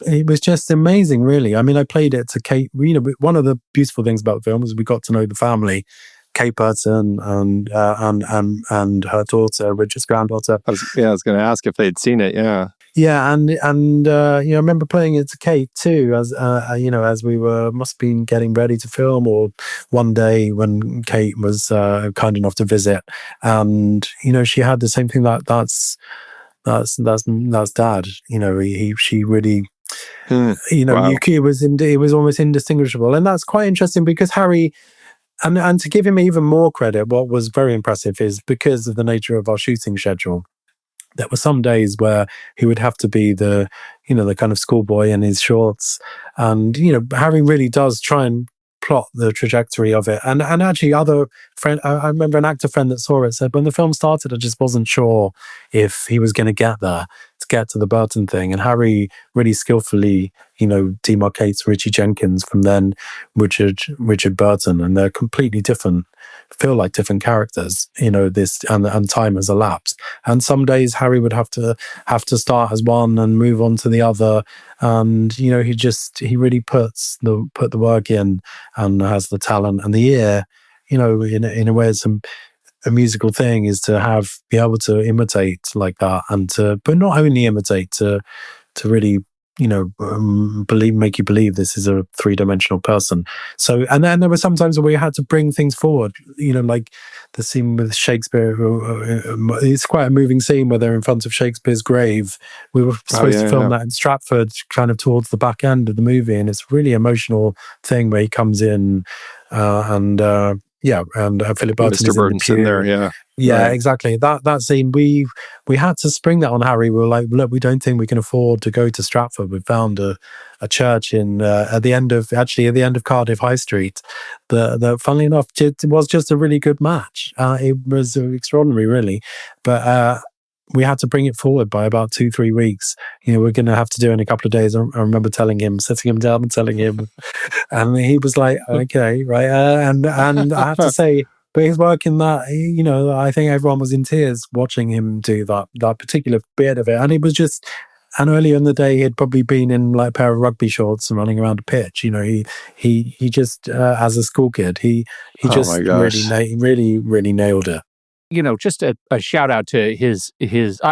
Speaker 4: It was just amazing, really. I mean, I played it to Kate. One of the beautiful things about the film is we got to know the family, Kate Burton and her daughter, Richard's granddaughter.
Speaker 1: I was going to ask if they'd seen it. Yeah.
Speaker 4: Yeah, and I remember playing it to Kate too, as we must have been getting ready to film, or one day when Kate was kind enough to visit, and she had the same thing. That's Dad. She really, wow. It was almost indistinguishable, and that's quite interesting because Harry. And to give him even more credit, what was very impressive is because of the nature of our shooting schedule. There were some days where he would have to be the kind of schoolboy in his shorts. And, Harry really does try and plot the trajectory of it. And actually I remember an actor friend that saw it said, when the film started, I just wasn't sure if he was going to get there, to get to the Burton thing. And Harry really skillfully, demarcates Richie Jenkins from then Richard Burton. And they're completely different, feel like different characters, and time has elapsed. And some days Harry would have to start as one and move on to the other. And, he really put the work in and has the talent and the ear, in a way. It's a musical thing is to be able to imitate like that, but not only imitate, to really, make you believe this is a three-dimensional person. So, and then there were some times where we had to bring things forward, like the scene with Shakespeare. It's quite a moving scene where they're in front of Shakespeare's grave. We were supposed to film that in Stratford, kind of towards the back end of the movie, and it's a really emotional thing where he comes in and Philip Burton
Speaker 1: Mr. Burton's in there,
Speaker 4: right. Exactly. That scene, we had to spring that on Harry. We were like, look, we don't think we can afford to go to Stratford. We found a church at the end of Cardiff High Street that funnily enough, it was just a really good match. It was extraordinary, really. But we had to bring it forward by about 2-3 weeks. We're going to have to do it in a couple of days. I remember sitting him down and telling him, and he was like, okay, right. And I have to say, but his work in that, I think everyone was in tears watching him do that particular bit of it. And it was just, and earlier in the day, he'd probably been in like a pair of rugby shorts and running around a pitch. He just, as a school kid, he just really nailed it.
Speaker 3: Just a shout out to his.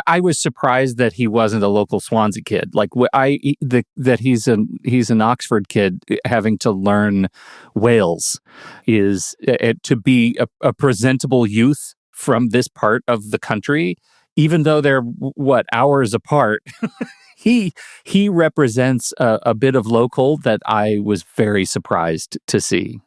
Speaker 3: I was surprised that he wasn't a local Swansea kid. Like that he's an Oxford kid having to learn Wales is to be a presentable youth from this part of the country, even though they're hours apart. He represents a bit of local that I was very surprised to see.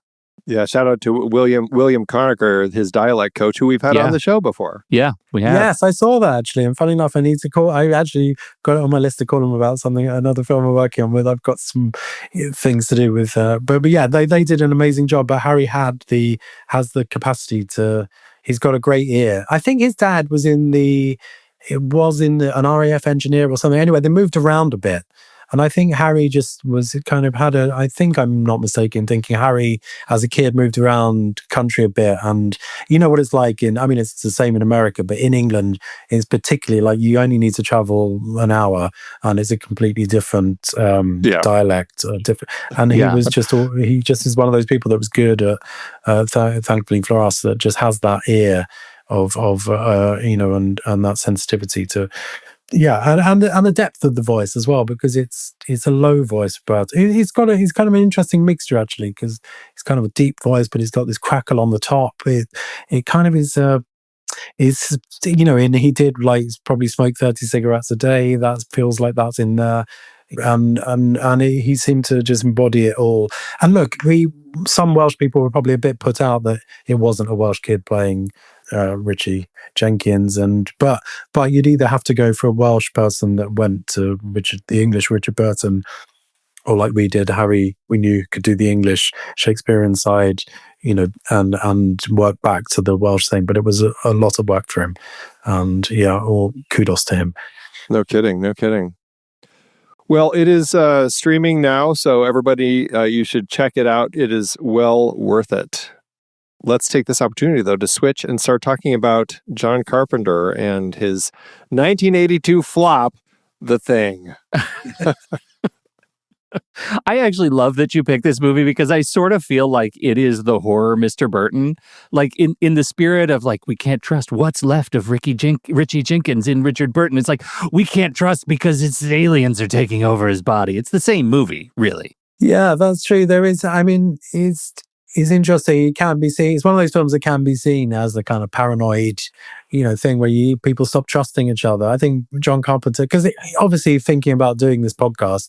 Speaker 1: Yeah, shout out to William Conacher, his dialect coach, who we've had on the show before.
Speaker 3: Yeah, we have.
Speaker 4: Yes, I saw that actually. And funny enough, I actually got it on my list to call him about another film I'm working on with. I've got some things to do with, but yeah, they did an amazing job. But Harry has the capacity to. He's got a great ear. I think his dad was in the it was in an RAF engineer or something. Anyway, they moved around a bit. And I think Harry just was kind of I think I'm not mistaken, thinking Harry as a kid moved around country a bit. And you know what it's like it's the same in America, but in England, it's particularly like you only need to travel an hour and it's a completely different dialect. And he just is one of those people that was good at, thankfully for us, that just has that ear of and that sensitivity to and the depth of the voice as well, because it's a low voice, but he's kind of an interesting mixture actually, because it's kind of a deep voice, but he's got this crackle on the top. It kind of is and he did probably smoke 30 cigarettes a day. That feels like that's in there. And he seemed to just embody it all. And look, some Welsh people were probably a bit put out that it wasn't a Welsh kid playing Richie Jenkins, but you'd either have to go for a Welsh person that went to the English Richard Burton, or like we did, Harry, we knew could do the English Shakespearean side, and work back to the Welsh thing. But it was a lot of work for him, and all kudos to him.
Speaker 1: No kidding. Well, it is streaming now, so everybody, you should check it out. It is well worth it. Let's take this opportunity, though, to switch and start talking about John Carpenter and his 1982 flop, The Thing.
Speaker 3: I actually love that you picked this movie, because I sort of feel like it is the horror Mr. Burton. Like in the spirit of we can't trust what's left of Richie Jenkins in Richard Burton. It's like, we can't trust because it's aliens are taking over his body. It's the same movie, really.
Speaker 4: Yeah, that's true. There is, it's interesting. It can be seen. It's one of those films that can be seen as the kind of paranoid, thing where people stop trusting each other. I think John Carpenter, because obviously thinking about doing this podcast,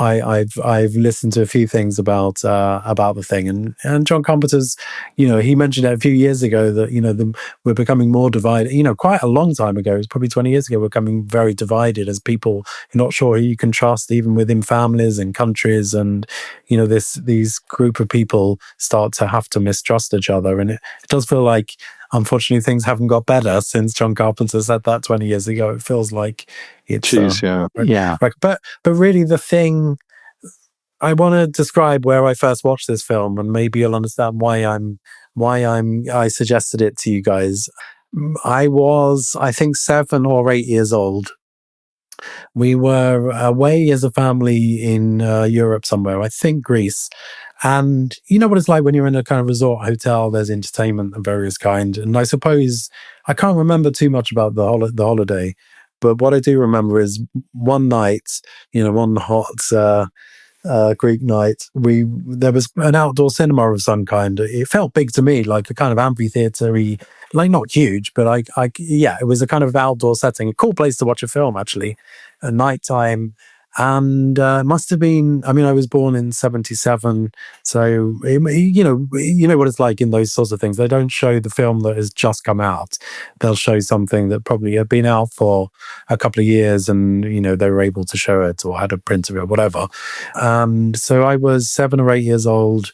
Speaker 4: I've listened to a few things about The Thing, and John Carpenter's, he mentioned it a few years ago that we're becoming more divided. Quite a long time ago, it's probably 20 years ago, we're becoming very divided as people. You're not sure who you can trust, even within families and countries, and these group of people start to have to mistrust each other, and it does feel like, unfortunately, things haven't got better since John Carpenter said that 20 years ago. It feels like it's... But really, The Thing, I want to describe where I first watched this film, and maybe you'll understand why I suggested it to you guys. I was, I think, 7 or 8 years old. We were away as a family in Europe somewhere, I think Greece. And you know what it's like when you're in a kind of resort hotel, there's entertainment of various kind. And I suppose I can't remember too much about the holiday, but what I do remember is one night, one hot Greek night, there was an outdoor cinema of some kind. It felt big to me, like a kind of amphitheater-y, like not huge, but it was a kind of outdoor setting, a cool place to watch a film, actually, at nighttime. And it must have been, I was born in 1977, so you know what it's like in those sorts of things. They don't show the film that has just come out. They'll show something that probably had been out for a couple of years, and they were able to show it or had a print of it or whatever. So I was 7 or 8 years old.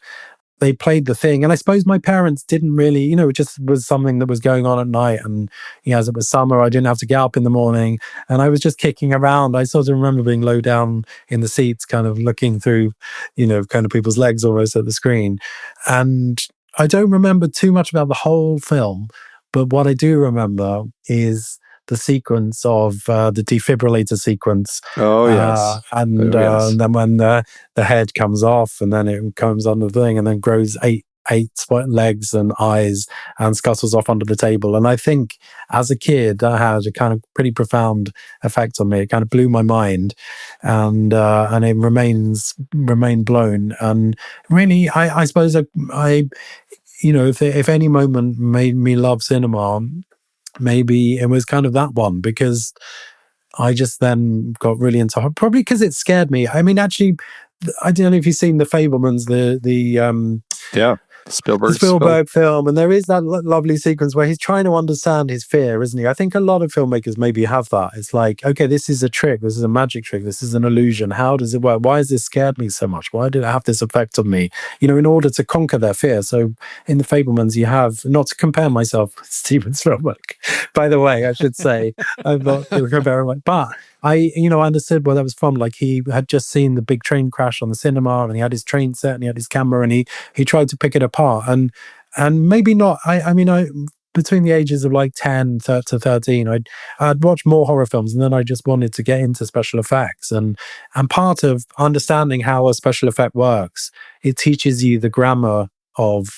Speaker 4: They played The Thing, and I suppose my parents didn't really, it just was something that was going on at night, and as it was summer, I didn't have to get up in the morning, and I was just kicking around. I sort of remember being low down in the seats, kind of looking through, kind of people's legs almost at the screen, and I don't remember too much about the whole film, but what I do remember is the sequence of the defibrillator sequence.
Speaker 1: Oh, yes.
Speaker 4: And then when the head comes off, and then it comes under the thing, and then grows eight legs and eyes and scuttles off under the table. And I think as a kid, that had a kind of pretty profound effect on me. It kind of blew my mind, and it remained blown. And really, I suppose if any moment made me love cinema, maybe it was kind of that one, because I just then got really into it, probably because it scared me. Actually, I don't know if you've seen The Fabelmans, Spielberg film, and there is that lovely sequence where he's trying to understand his fear, isn't he? I think a lot of filmmakers maybe have that. It's like, okay, this is a trick, this is a magic trick, this is an illusion. How does it work? Why has this scared me so much? Why did it have this effect on me? You know, in order to conquer their fear. So in The Fabelmans, you have, not to compare myself with Steven Spielberg, by the way, I should say, I'm not comparing, but I understood where that was from. Like, he had just seen the big train crash on the cinema, and he had his train set, and he had his camera, and he tried to pick it apart, and maybe not. I mean, between the ages of like 10 to 13, I'd watched more horror films, and then I just wanted to get into special effects, and part of understanding how a special effect works, it teaches you the grammar of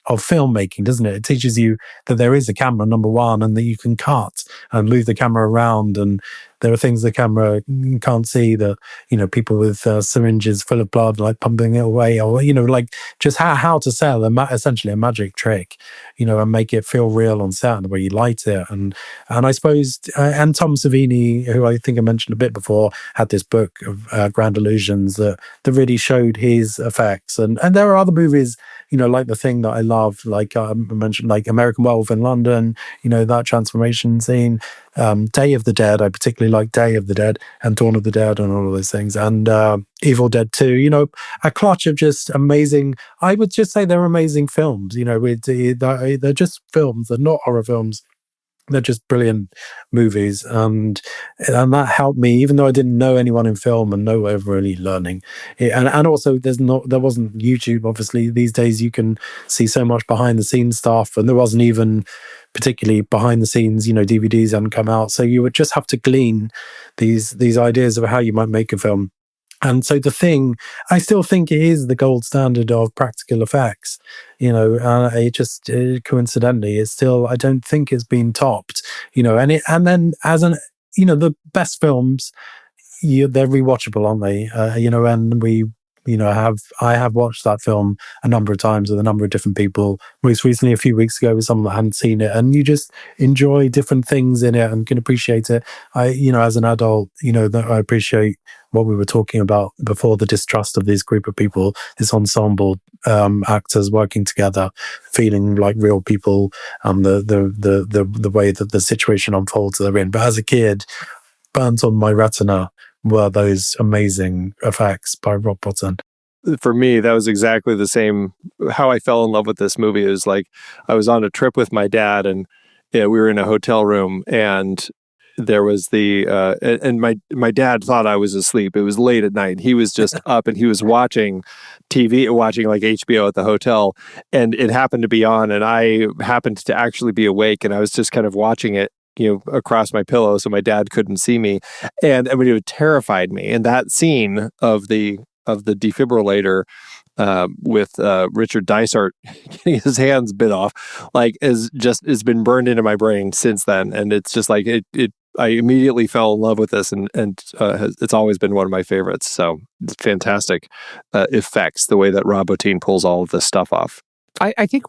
Speaker 4: filmmaking, doesn't it? It teaches you that there is a camera, number one, and that you can cut and move the camera around, and there are things the camera can't see, that, you know, people with syringes full of blood, like pumping it away, or, you know, like just how to sell essentially a magic trick, you know, and make it feel real on set, where you light it. And I suppose, and Tom Savini, who I think I mentioned a bit before, had this book of Grand Illusions that really showed his effects. And there are other movies, you know, like The Thing that I love, like I mentioned, like American Werewolf in London, you know, that transformation scene. Day of the Dead, I particularly like Day of the Dead and Dawn of the Dead and all of those things, and Evil Dead 2, you know, a clutch of just amazing, I would just say they're amazing films, you know, they're just films, they're not horror films, they're just brilliant movies, and that helped me, even though I didn't know anyone in film and no way of really learning it. And also there wasn't YouTube, obviously. These days you can see so much behind the scenes stuff, and there wasn't even particularly behind the scenes, you know, DVDs hadn't come out, so you would just have to glean these ideas of how you might make a film. And so The Thing, I still think it is the gold standard of practical effects. You know, it just coincidentally, it's still, I don't think it's been topped. You know, and then as an, you know, the best films, they're rewatchable, aren't they? You know, and I have watched that film a number of times with a number of different people. Most recently, a few weeks ago, with someone that hadn't seen it, and you just enjoy different things in it and can appreciate it. You know, as an adult, you know, that I appreciate what we were talking about before, the distrust of this group of people, this ensemble actors working together, feeling like real people, the way that the situation unfolds they're in. But as a kid, burnt on my retina were those amazing effects by Rob Bottin.
Speaker 1: For me, that was exactly the same. How I fell in love with this movie is like, I was on a trip with my dad, and we were in a hotel room, and there was and my dad thought I was asleep. It was late at night. He was just up, and he was watching TV, watching like HBO at the hotel, and it happened to be on, and I happened to actually be awake, and I was just kind of watching it, you know, across my pillow, so my dad couldn't see me, and I mean, it terrified me. And that scene of the defibrillator with Richard Dysart getting his hands bit off, like, has been burned into my brain since then. And it's just like I immediately fell in love with this, and it's always been one of my favorites. So it's fantastic effects, the way that Rob Bottin pulls all of this stuff off.
Speaker 3: I think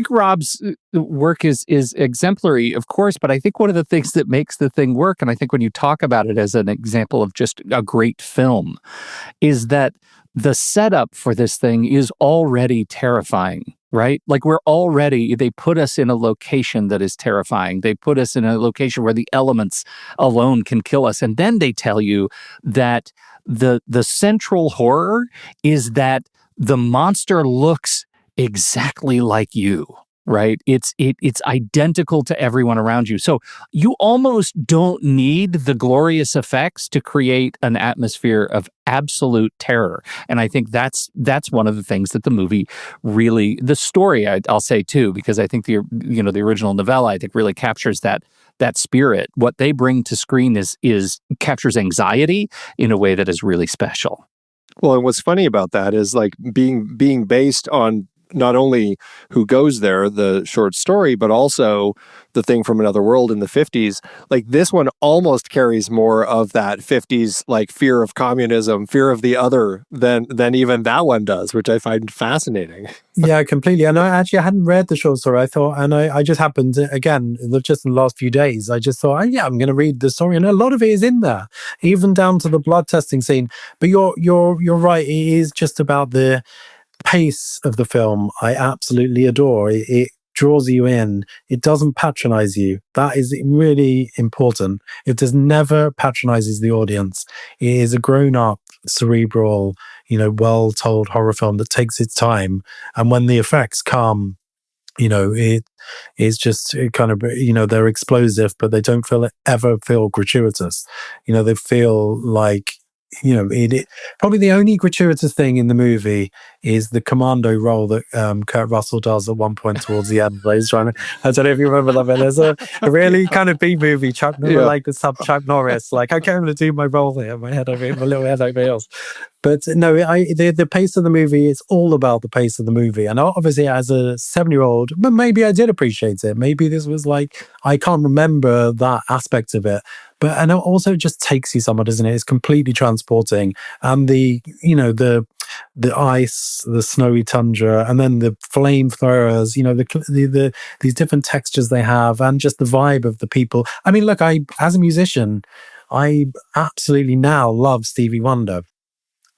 Speaker 3: Rob's work is exemplary, of course, but I think one of the things that makes the thing work, and I think when you talk about it as an example of just a great film, is that the setup for this thing is already terrifying, right? Like, they put us in a location that is terrifying. They put us in a location where the elements alone can kill us. And then they tell you that the central horror is that the monster looks exactly like you, right? It's identical to everyone around you. So you almost don't need the glorious effects to create an atmosphere of absolute terror. And I think that's one of the things that the movie really, the story, I'll say too, because I think the original novella, I think, really captures that spirit. What they bring to screen is captures anxiety in a way that is really special.
Speaker 1: Well, and what's funny about that is, like, being based on not only Who Goes There, the short story, but also The Thing from Another World in the 50s. Like, this one almost carries more of that 50s, like, fear of communism, fear of the other than even that one does, which I find fascinating.
Speaker 4: Yeah, completely. And I hadn't read the short story. I thought, and I just happened to, again, just in the last few days, I just thought, I'm going to read the story, and a lot of it is in there, even down to the blood testing scene. But you're right. It is just about the pace of the film I absolutely adore. It draws you in. It doesn't patronize you. That is really important. It does never patronizes the audience. It is a grown-up, cerebral, well-told horror film that takes its time. And when the effects come, it is just kind of, they're explosive, but they don't ever feel gratuitous. They feel like, probably the only gratuitous thing in the movie is the commando role that Kurt Russell does at one point towards the end. He's trying to, I don't know if you remember that, but there's a really kind of B movie, Chuck Norris, like, okay, I'm going to do my role here, my little head over heels. But no, the pace of the movie is all about the pace of the movie. And obviously, as a 7-year-old, but maybe I did appreciate it. Maybe this was like, I can't remember that aspect of it. But and also it just takes you somewhere, doesn't it? It's completely transporting. And the ice, the snowy tundra, and then the flamethrowers, these different textures they have, and just the vibe of the people. I mean, look, as a musician, I absolutely now love Stevie Wonder.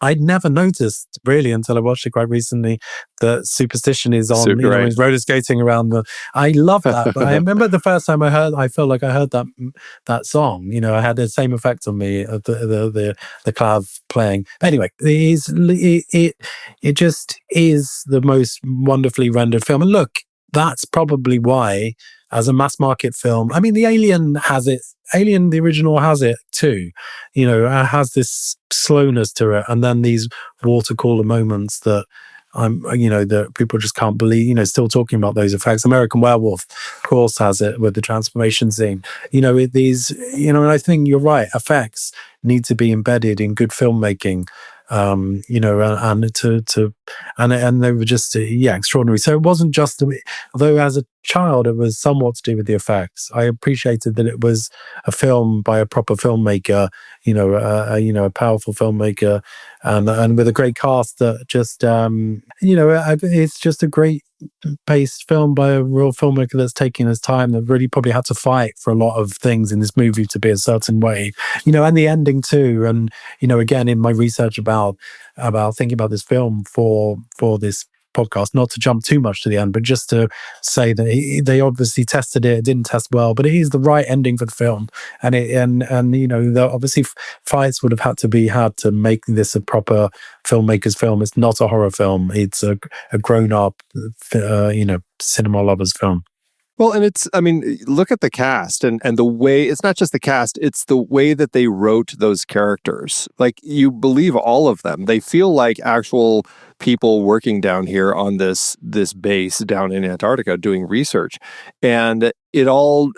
Speaker 4: I'd never noticed really until I watched it quite recently that Superstition is on, he's roller skating around I love that. But I remember the first time I felt like I heard that song, I had the same effect on me, the clav playing. Anyway, it just is the most wonderfully rendered film. And look, that's probably why, as a mass market film, I mean, the Alien has it. Alien, the original, has it too. Has this slowness to it, and then these water cooler moments that that people just can't believe. Still talking about those effects. American Werewolf, of course, has it with the transformation scene. And I think you're right. Effects need to be embedded in good filmmaking. And they were just extraordinary. So it wasn't just, although as a child it was somewhat to do with the effects. I appreciated that it was a film by a proper filmmaker, a powerful filmmaker, and with a great cast that just it's just a great paced film by a real filmmaker that's taking his time, that really probably had to fight for a lot of things in this movie to be a certain way, and the ending too. And again, in my research about thinking about this film for this podcast, not to jump too much to the end, but just to say that they obviously tested it didn't test well, but it is the right ending for the film. And obviously fights would have had to make this a proper filmmaker's film. It's not a horror film. It's a grown-up cinema lover's film.
Speaker 1: Well, and look at the cast and the way, it's not just the cast, it's the way that they wrote those characters. Like, you believe all of them. They feel like actual people working down here on this base down in Antarctica doing research. And they all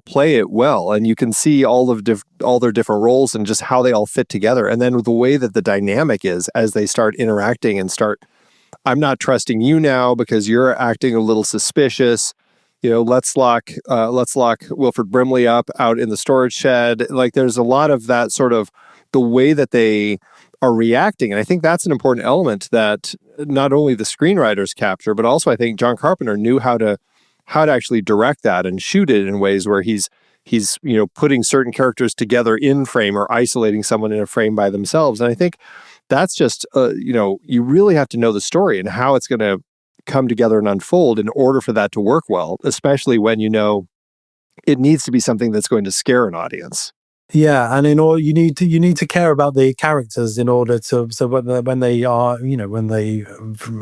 Speaker 1: play it well. And you can see all their different roles and just how they all fit together. And then the way that the dynamic is as they start interacting and I'm not trusting you now because you're acting a little suspicious. Let's lock Wilford Brimley up out in the storage shed. Like, there's a lot of that sort of the way that they are reacting. And I think that's an important element that not only the screenwriters capture, but also I think John Carpenter knew how to actually direct that and shoot it in ways where he's putting certain characters together in frame or isolating someone in a frame by themselves. And I think that's just, you really have to know the story and how it's going to come together and unfold in order for that to work well, especially when it needs to be something that's going to scare an audience.
Speaker 4: Yeah, and in order you need to care about the characters in order to, so when they are, when they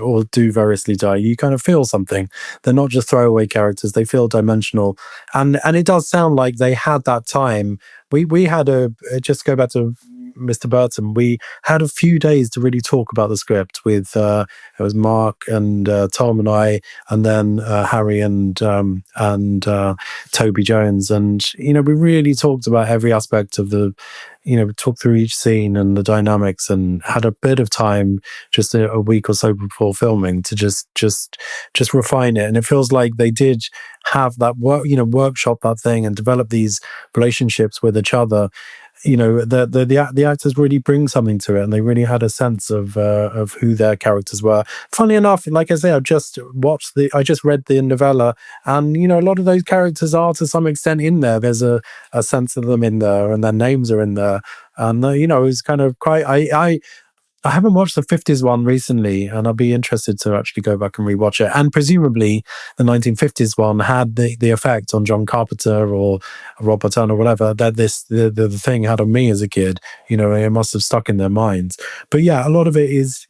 Speaker 4: or do variously die, you kind of feel something. They're not just throwaway characters; they feel dimensional, and it does sound like they had that time. We had just go back to Mr. Burton, we had a few days to really talk about the script with it was Mark and Tom and I, and then Harry and Toby Jones, and we really talked about every aspect of the, we talked through each scene and the dynamics, and had a bit of time, just a week or so before filming, to just refine it. And it feels like they did have that workshop that thing and develop these relationships with each other. The actors really bring something to it, and they really had a sense of who their characters were. Funny enough, like I say, I just read the novella, and a lot of those characters are to some extent in there. There's a sense of them in there, and their names are in there, and it was kind of quite. I haven't watched the 50s one recently, and I'll be interested to actually go back and rewatch it. And presumably the 1950s one had the effect on John Carpenter or Rob Bottin or whatever that the thing had on me as a kid. It must have stuck in their minds. But yeah, a lot of it is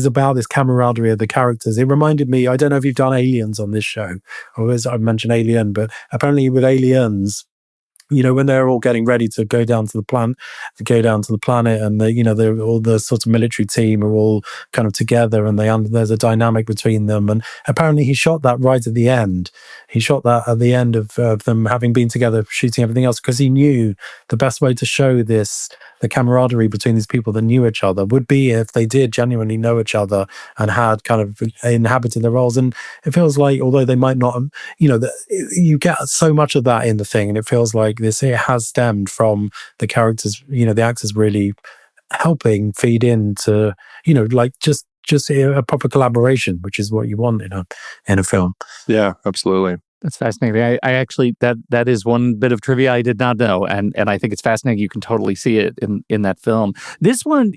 Speaker 4: about this camaraderie of the characters. It reminded me, I don't know if you've done Aliens on this show, or as I mentioned Alien, but apparently with Aliens, when they're all getting ready to go down to the planet, and they're all the sort of military team are all kind of together, and there's a dynamic between them. And apparently he shot that right at the end. He shot that at the end of them having been together, shooting everything else, because he knew the best way to show the camaraderie between these people that knew each other would be if they did genuinely know each other and had kind of inhabited their roles. And it feels like, although they might not, you get so much of that in the thing, and it feels like it has stemmed from the characters, the actors really helping feed into, like just a proper collaboration, which is what you want in a film.
Speaker 1: Yeah, absolutely.
Speaker 3: That's fascinating. I actually that is one bit of trivia I did not know, and I think it's fascinating. You can totally see it in that film. This one,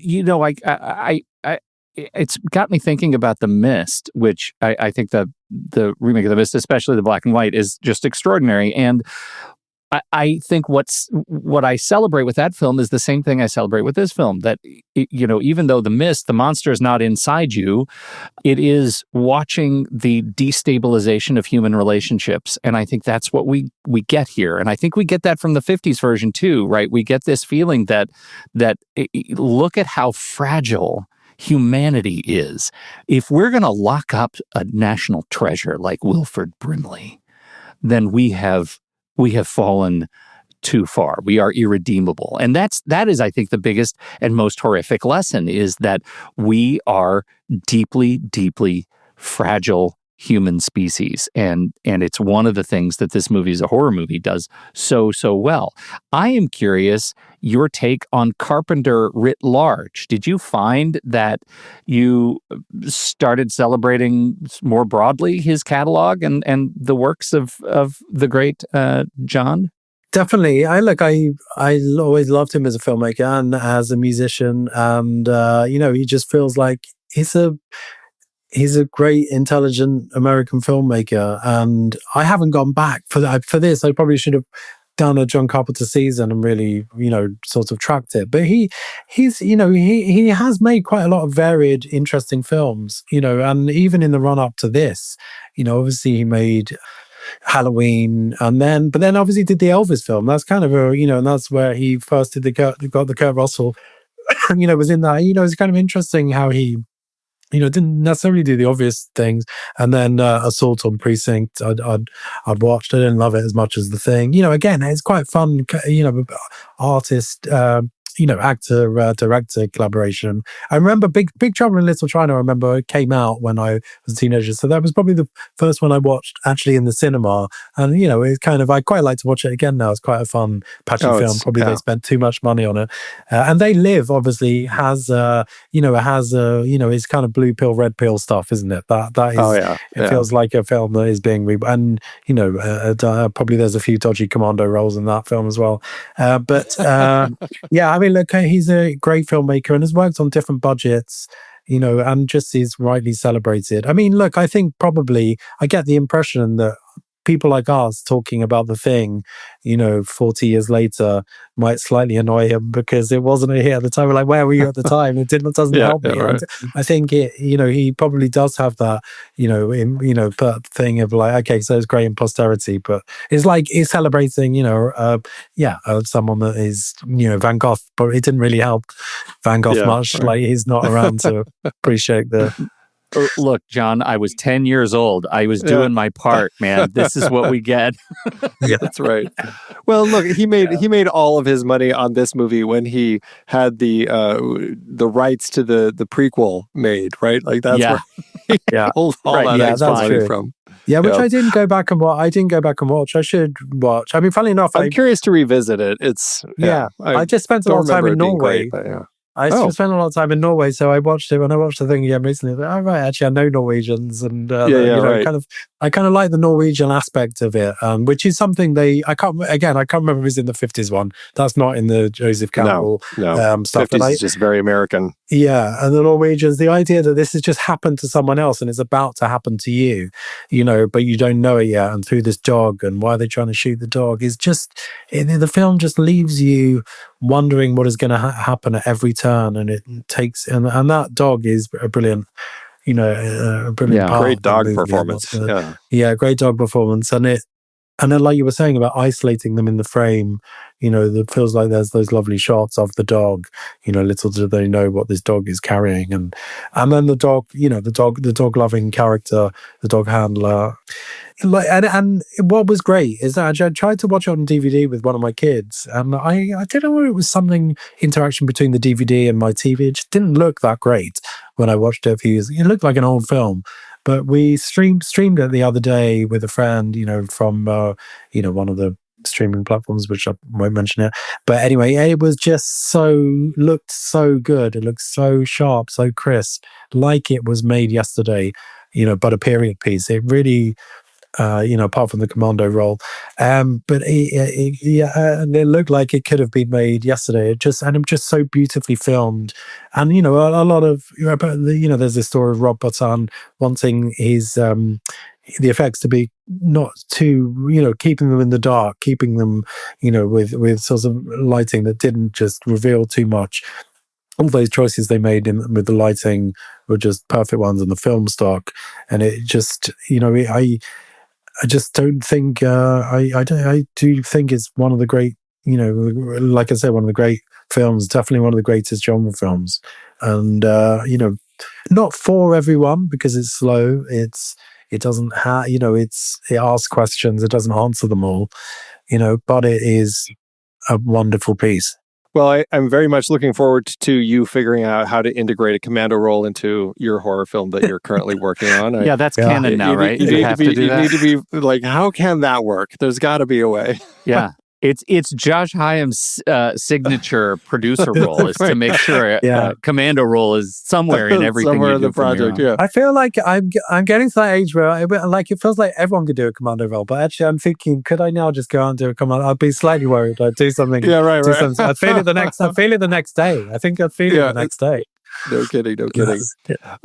Speaker 3: it's got me thinking about The Mist, which I think the remake of The Mist, especially the black and white, is just extraordinary. And I think what I celebrate with that film is the same thing I celebrate with this film, that, even though The Mist, the monster is not inside you, it is watching the destabilization of human relationships. And I think that's what we get here. And I think we get that from the 50s version too, right? We get this feeling that look at how fragile humanity is. If we're going to lock up a national treasure like Wilford Brimley, then we have fallen too far. We are irredeemable. And that is, I think, the biggest and most horrific lesson, is that we are deeply, deeply fragile human species. And it's one of the things that this movie, as a horror movie, does so well. I am curious your take on Carpenter writ large. Did you find that you started celebrating more broadly his catalog and the works of the great John?
Speaker 4: Definitely. I always loved him as a filmmaker and as a musician. And, he just feels like he's a great, intelligent American filmmaker. And I haven't gone back for this. I probably should have done a John Carpenter season and really, sort of tracked it. But he has made quite a lot of varied, interesting films, and even in the run up to this, obviously he made Halloween, but then obviously did the Elvis film. That's kind of and that's where he first did got the Kurt Russell, was in that. It's kind of interesting how he, didn't necessarily do the obvious things. And then Assault on Precinct, I'd watched. I didn't love it as much as The Thing. Again, it's quite fun, artist, actor, director collaboration. I remember Big Trouble in Little China, I remember it came out when I was a teenager. So that was probably the first one I watched actually in the cinema. And, it's kind of, I quite like to watch it again now. It's quite a fun, patchy film. Probably They spent too much money on it. And They Live obviously has, it's kind of blue pill, red pill stuff, isn't it? That is, feels like a film that is being and, probably there's a few dodgy commando roles in that film as well. I mean, look, he's a great filmmaker and has worked on different budgets, and just is rightly celebrated. I mean, look, I think probably I get the impression that people like us talking about The Thing, 40 years later, might slightly annoy him because it wasn't a hit at the time. We're like, where were you at the time? It doesn't help me. Right. I think he probably does have that, thing of like, okay, so it's great in posterity, but it's like he's celebrating, someone that is, Van Gogh, but it didn't really help Van Gogh much. Right. Like he's not around to appreciate the.
Speaker 3: Look, John, I was 10 years old. I was doing my part, man. This is what we get.
Speaker 1: Yeah, that's right. Well, look, he made all of his money on this movie when he had the rights to the prequel made, right? Like that's where he pulled all that extra money from.
Speaker 4: Yeah, which I didn't go back and watch. I should watch. I mean, funnily enough,
Speaker 1: I'm curious to revisit it. It's
Speaker 4: I just spent a lot of time in Norway. Great, I spent a lot of time in Norway, so I watched it when I watched The Thing again recently. Like, oh, right, actually, I know Norwegians, and kind of I kind of like the Norwegian aspect of it, which is something I can't remember if it was in the 50s one. That's not in the Joseph Campbell stuff.
Speaker 1: 50s is just very American.
Speaker 4: Yeah, and the Norwegians, the idea that this has just happened to someone else and it's about to happen to you, but you don't know it yet, and through this dog, and why are they trying to shoot the dog, is just, the film just leaves you wondering what is going to happen at every turn, and it takes, and that dog is a brilliant, a brilliant part.
Speaker 1: Great dog performance.
Speaker 4: Great dog performance, and then, like you were saying about isolating them in the frame, it feels like there's those lovely shots of the dog. Little do they know what this dog is carrying, and then the dog, the dog loving character, the dog handler. And what was great is that I tried to watch it on DVD with one of my kids, and I don't know whether it was something interaction between the DVD and my TV. It just didn't look that great when I watched it a few years. It looked like an old film. But we streamed it the other day with a friend, from one of the streaming platforms, which I won't mention it. But anyway, it was just looked so good. It looked so sharp, so crisp, like it was made yesterday, but a period piece. It really, apart from the commando role, but it looked like it could have been made yesterday. It just so beautifully filmed, and a lot of there's this story of Rob Bottin wanting his the effects to be not too keeping them in the dark, keeping them with sorts of lighting that didn't just reveal too much. All those choices they made with the lighting were just perfect ones, and the film stock, and it just I just don't think I do think it's one of the great, like I said, one of the great films, definitely one of the greatest genre films. And not for everyone, because it's slow. It doesn't have, it asks questions, it doesn't answer them all, but it is a wonderful piece.
Speaker 1: Well, I'm very much looking forward to you figuring out how to integrate a commando role into your horror film that you're currently working on.
Speaker 3: That's canon now, right?
Speaker 1: You need to be like, how can that work? There's got to be a way.
Speaker 3: Yeah. It's Josh Hyams' signature producer role is to make sure a commando role is somewhere in everything
Speaker 1: somewhere
Speaker 3: you
Speaker 1: in
Speaker 3: do
Speaker 1: the project.
Speaker 3: from
Speaker 4: I feel like I'm getting to that age where it feels like everyone could do a commando role, but actually I'm thinking, could I now just go out and do a commando? I'd be slightly worried. I'd do something.
Speaker 1: Yeah, right.
Speaker 4: I'd feel it the next. I'd feel it the next day. I think I'd feel it the next day.
Speaker 1: No kidding.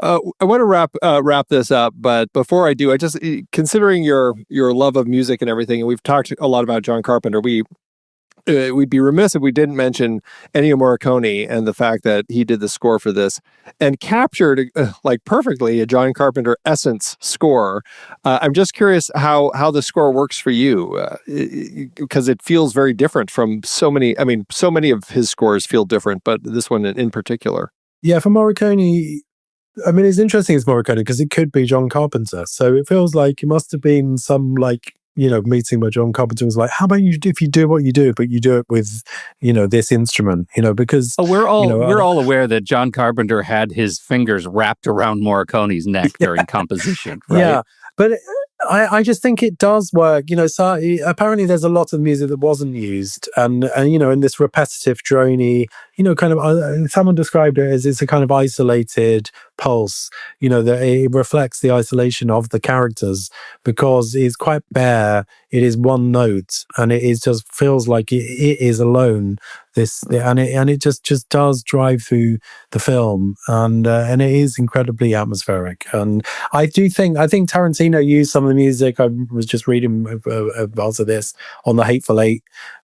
Speaker 1: I want to wrap this up, but before I do, I just, considering your love of music and everything, and we've talked a lot about John Carpenter, we'd be remiss if we didn't mention Ennio Morricone and the fact that he did the score for this and captured perfectly a John Carpenter essence score. I'm just curious how the score works for you, because it feels very different from so many. I mean, so many of his scores feel different, but this one in particular.
Speaker 4: Yeah, for Morricone, I mean, it's interesting it's Morricone because it could be John Carpenter. So it feels like it must have been some meeting where John Carpenter was like, how about if you do what you do, but you do it with, this instrument, because...
Speaker 3: we're all aware that John Carpenter had his fingers wrapped around Morricone's neck during composition, right? Yeah,
Speaker 4: but I just think it does work. So apparently there's a lot of music that wasn't used, and in this repetitive, droney, kind of, someone described it as it's a kind of isolated pulse, that it reflects the isolation of the characters because it's quite bare. It is one note, and it is just feels like it is alone. It just does drive through the film, and it is incredibly atmospheric. And I think Tarantino used some of the music. I was just reading about this on The Hateful Eight.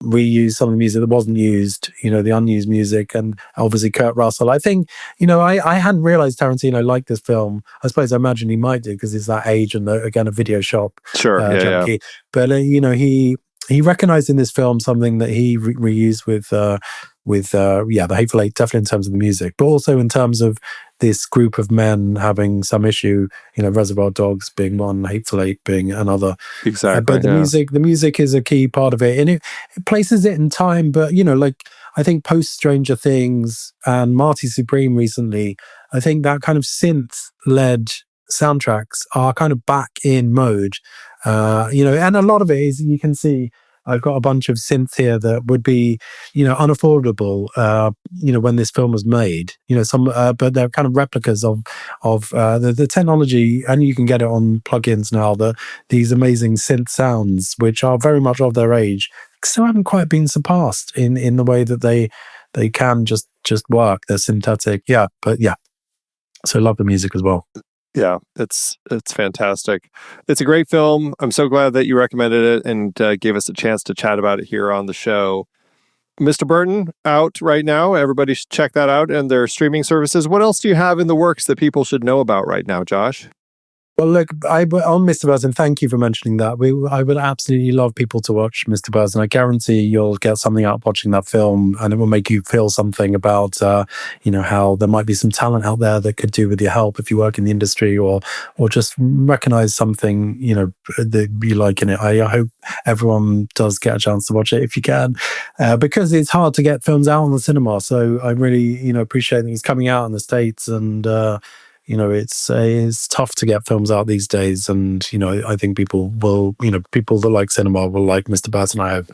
Speaker 4: We used some of the music that wasn't used, the unused music, and obviously Kurt Russell. I think, I hadn't realized Tarantino liked this film. I suppose I imagine he might do because he's that age and again a video shop junkie. But he recognized in this film something that he reused with The Hateful Eight, definitely in terms of the music, but also in terms of this group of men having some issue, Reservoir Dogs being one, Hateful Eight being another.
Speaker 1: Exactly.
Speaker 4: But the music is a key part of it, and it places it in time. But I think post Stranger Things and Marty Supreme recently, I think that kind of synth-led soundtracks are kind of back in mode. And a lot of it is, you can see I've got a bunch of synths here that would be, unaffordable, when this film was made. But they're kind of replicas of the technology, and you can get it on plugins now. These amazing synth sounds, which are very much of their age, still haven't quite been surpassed in the way that they can just work. They're synthetic, So love the music as well.
Speaker 1: Yeah, it's fantastic. It's a great film. I'm so glad that you recommended it and gave us a chance to chat about it here on the show. Mr. Burton, out right now. Everybody should check that out and their streaming services. What else do you have in the works that people should know about right now, Josh?
Speaker 4: Well, look, on Mr. Burton, thank you for mentioning that. I would absolutely love people to watch Mr. Burton. I guarantee you'll get something out of watching that film, and it will make you feel something about, how there might be some talent out there that could do with your help if you work in the industry, or just recognize something, that you like in it. I hope everyone does get a chance to watch it if you can, because it's hard to get films out on the cinema. So I really, appreciate that he's coming out in the States, and it's tough to get films out these days, and I think people that like cinema will like Mr. Burton, I hope.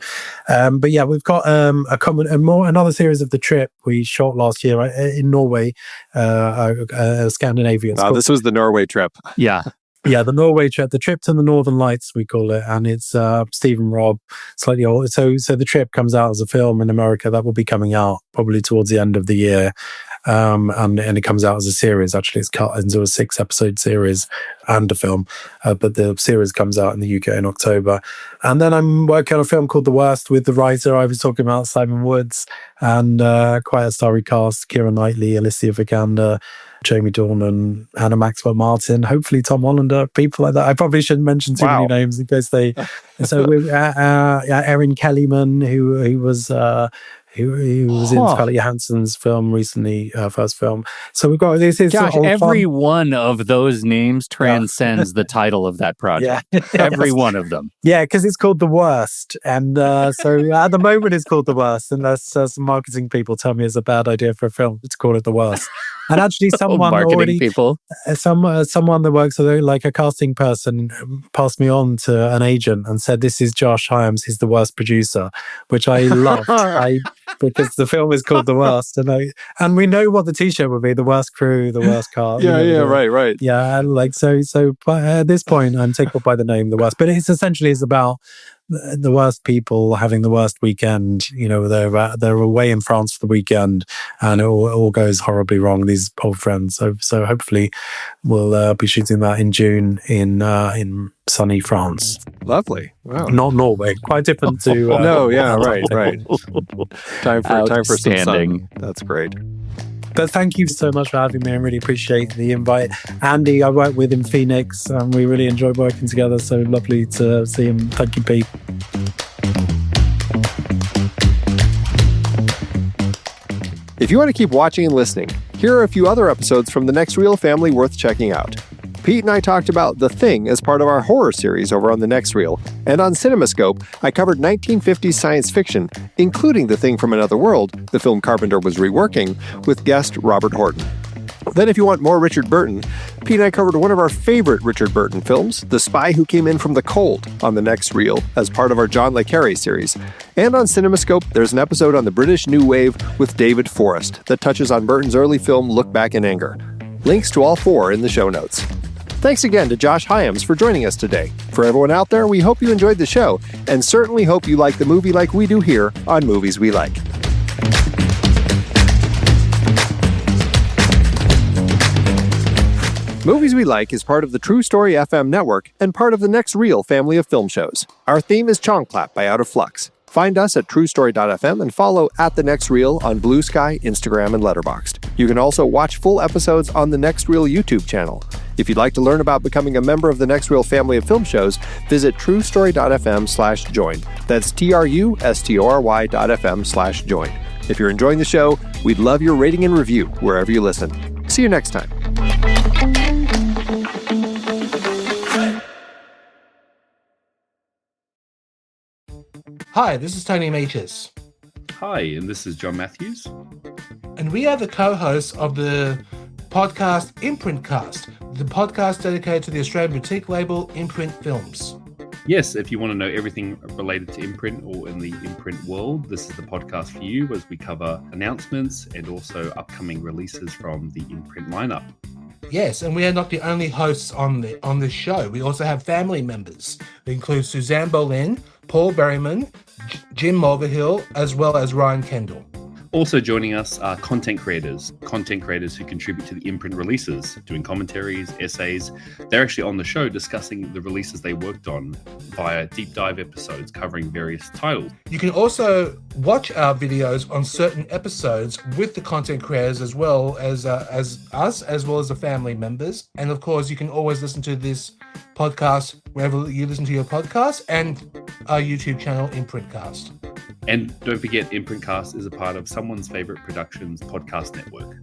Speaker 4: But yeah, we've got another series of The Trip we shot last year in Norway, Scandinavia.
Speaker 1: Wow, this was the Norway trip.
Speaker 3: Yeah.
Speaker 4: Yeah, the Norway trip, The Trip to the Northern Lights, we call it, and it's Steve and Rob, slightly old. So The Trip comes out as a film in America. That will be coming out probably towards the end of the year. And it comes out as a series. Actually, it's cut into a 6-episode series and a film, but the series comes out in the UK in October. And then I'm working on a film called The Worst with the writer I was talking about, Simon Woods, and quite a starry cast: Keira Knightley, Alicia Vikander, Jamie Dornan, Hannah Maxwell Martin, hopefully Tom Hollander, people like that. I probably shouldn't mention too many names in case they. So we've Erin Kellyman, who was in Scarlett Johansson's film recently, first film. So we've got this.
Speaker 3: Gosh, every one of those names transcends the title of that project. Yeah. Every one of them.
Speaker 4: Yeah, because it's called The Worst, and so at the moment it's called The Worst, unless some marketing people tell me it's a bad idea for a film to call it The Worst. And actually, someone someone that works like a casting person passed me on to an agent and said, "This is Josh Hyams. He's the worst producer," which I loved. Because the film is called The Worst, and we know what the T-shirt would be: the worst crew, the worst car.
Speaker 1: Right.
Speaker 4: Yeah, so. But at this point, I'm tickled by the name The Worst. But it's essentially about the worst people having the worst weekend. They're away in France for the weekend, and it all goes horribly wrong. These old friends. So hopefully, we'll be shooting that in June in sunny France.
Speaker 1: Lovely. Wow.
Speaker 4: Not Norway. Quite different to.
Speaker 1: No. Yeah. Right. Time for some sun. That's great.
Speaker 4: But thank you so much for having me. I really appreciate the invite. Andy, I work with in Phoenix, and we really enjoy working together. So lovely to see him. Thank you, Pete.
Speaker 1: If you want to keep watching and listening, here are a few other episodes from the Next Reel family worth checking out. Pete and I talked about The Thing as part of our horror series over on the Next Reel, and on CinemaScope, I covered 1950s science fiction, including The Thing from Another World, the film Carpenter was reworking, with guest Robert Horton. Then if you want more Richard Burton, Pete and I covered one of our favorite Richard Burton films, The Spy Who Came In From the Cold, on the Next Reel as part of our John le Carré series. And on CinemaScope, there's an episode on the British New Wave with David Forrest that touches on Burton's early film Look Back in Anger. Links to all 4 in the show notes. Thanks again to Josh Hyams for joining us today. For everyone out there, we hope you enjoyed the show, and certainly hope you like the movie like we do here on Movies We Like. Movies We Like is part of the True Story FM network and part of the Next Reel family of film shows. Our theme is Chong Clap by Out of Flux. Find us at truestory.fm and follow @TheNextReel on Blue Sky, Instagram, and Letterboxd. You can also watch full episodes on the Next Reel YouTube channel. If you'd like to learn about becoming a member of the Next Reel family of film shows, visit truestory.fm/join. That's truestory.fm/join. If you're enjoying the show, we'd love your rating and review wherever you listen. See you next time.
Speaker 5: Hi, this is Tony Matus.
Speaker 6: Hi, and this is John Matthews.
Speaker 5: And we are the co-hosts of the podcast Imprint Cast, the podcast dedicated to the Australian boutique label Imprint Films.
Speaker 6: Yes, if you want to know everything related to imprint or in the imprint world, this is the podcast for you as we cover announcements and also upcoming releases from the imprint lineup.
Speaker 5: Yes, and we are not the only hosts on this show. We also have family members. They include Suzanne Boleyn, Paul Berryman, Jim Mulvihill, as well as Ryan Kendall.
Speaker 6: Also joining us are content creators who contribute to the imprint releases, doing commentaries, essays. They're actually on the show discussing the releases they worked on via deep dive episodes covering various titles.
Speaker 5: You can also watch our videos on certain episodes with the content creators as well as us, as well as the family members. And of course, you can always listen to this podcast wherever you listen to your podcast and our YouTube channel, Imprintcast.
Speaker 6: And don't forget, Imprintcast is a part of Someone's Favorite Productions podcast network.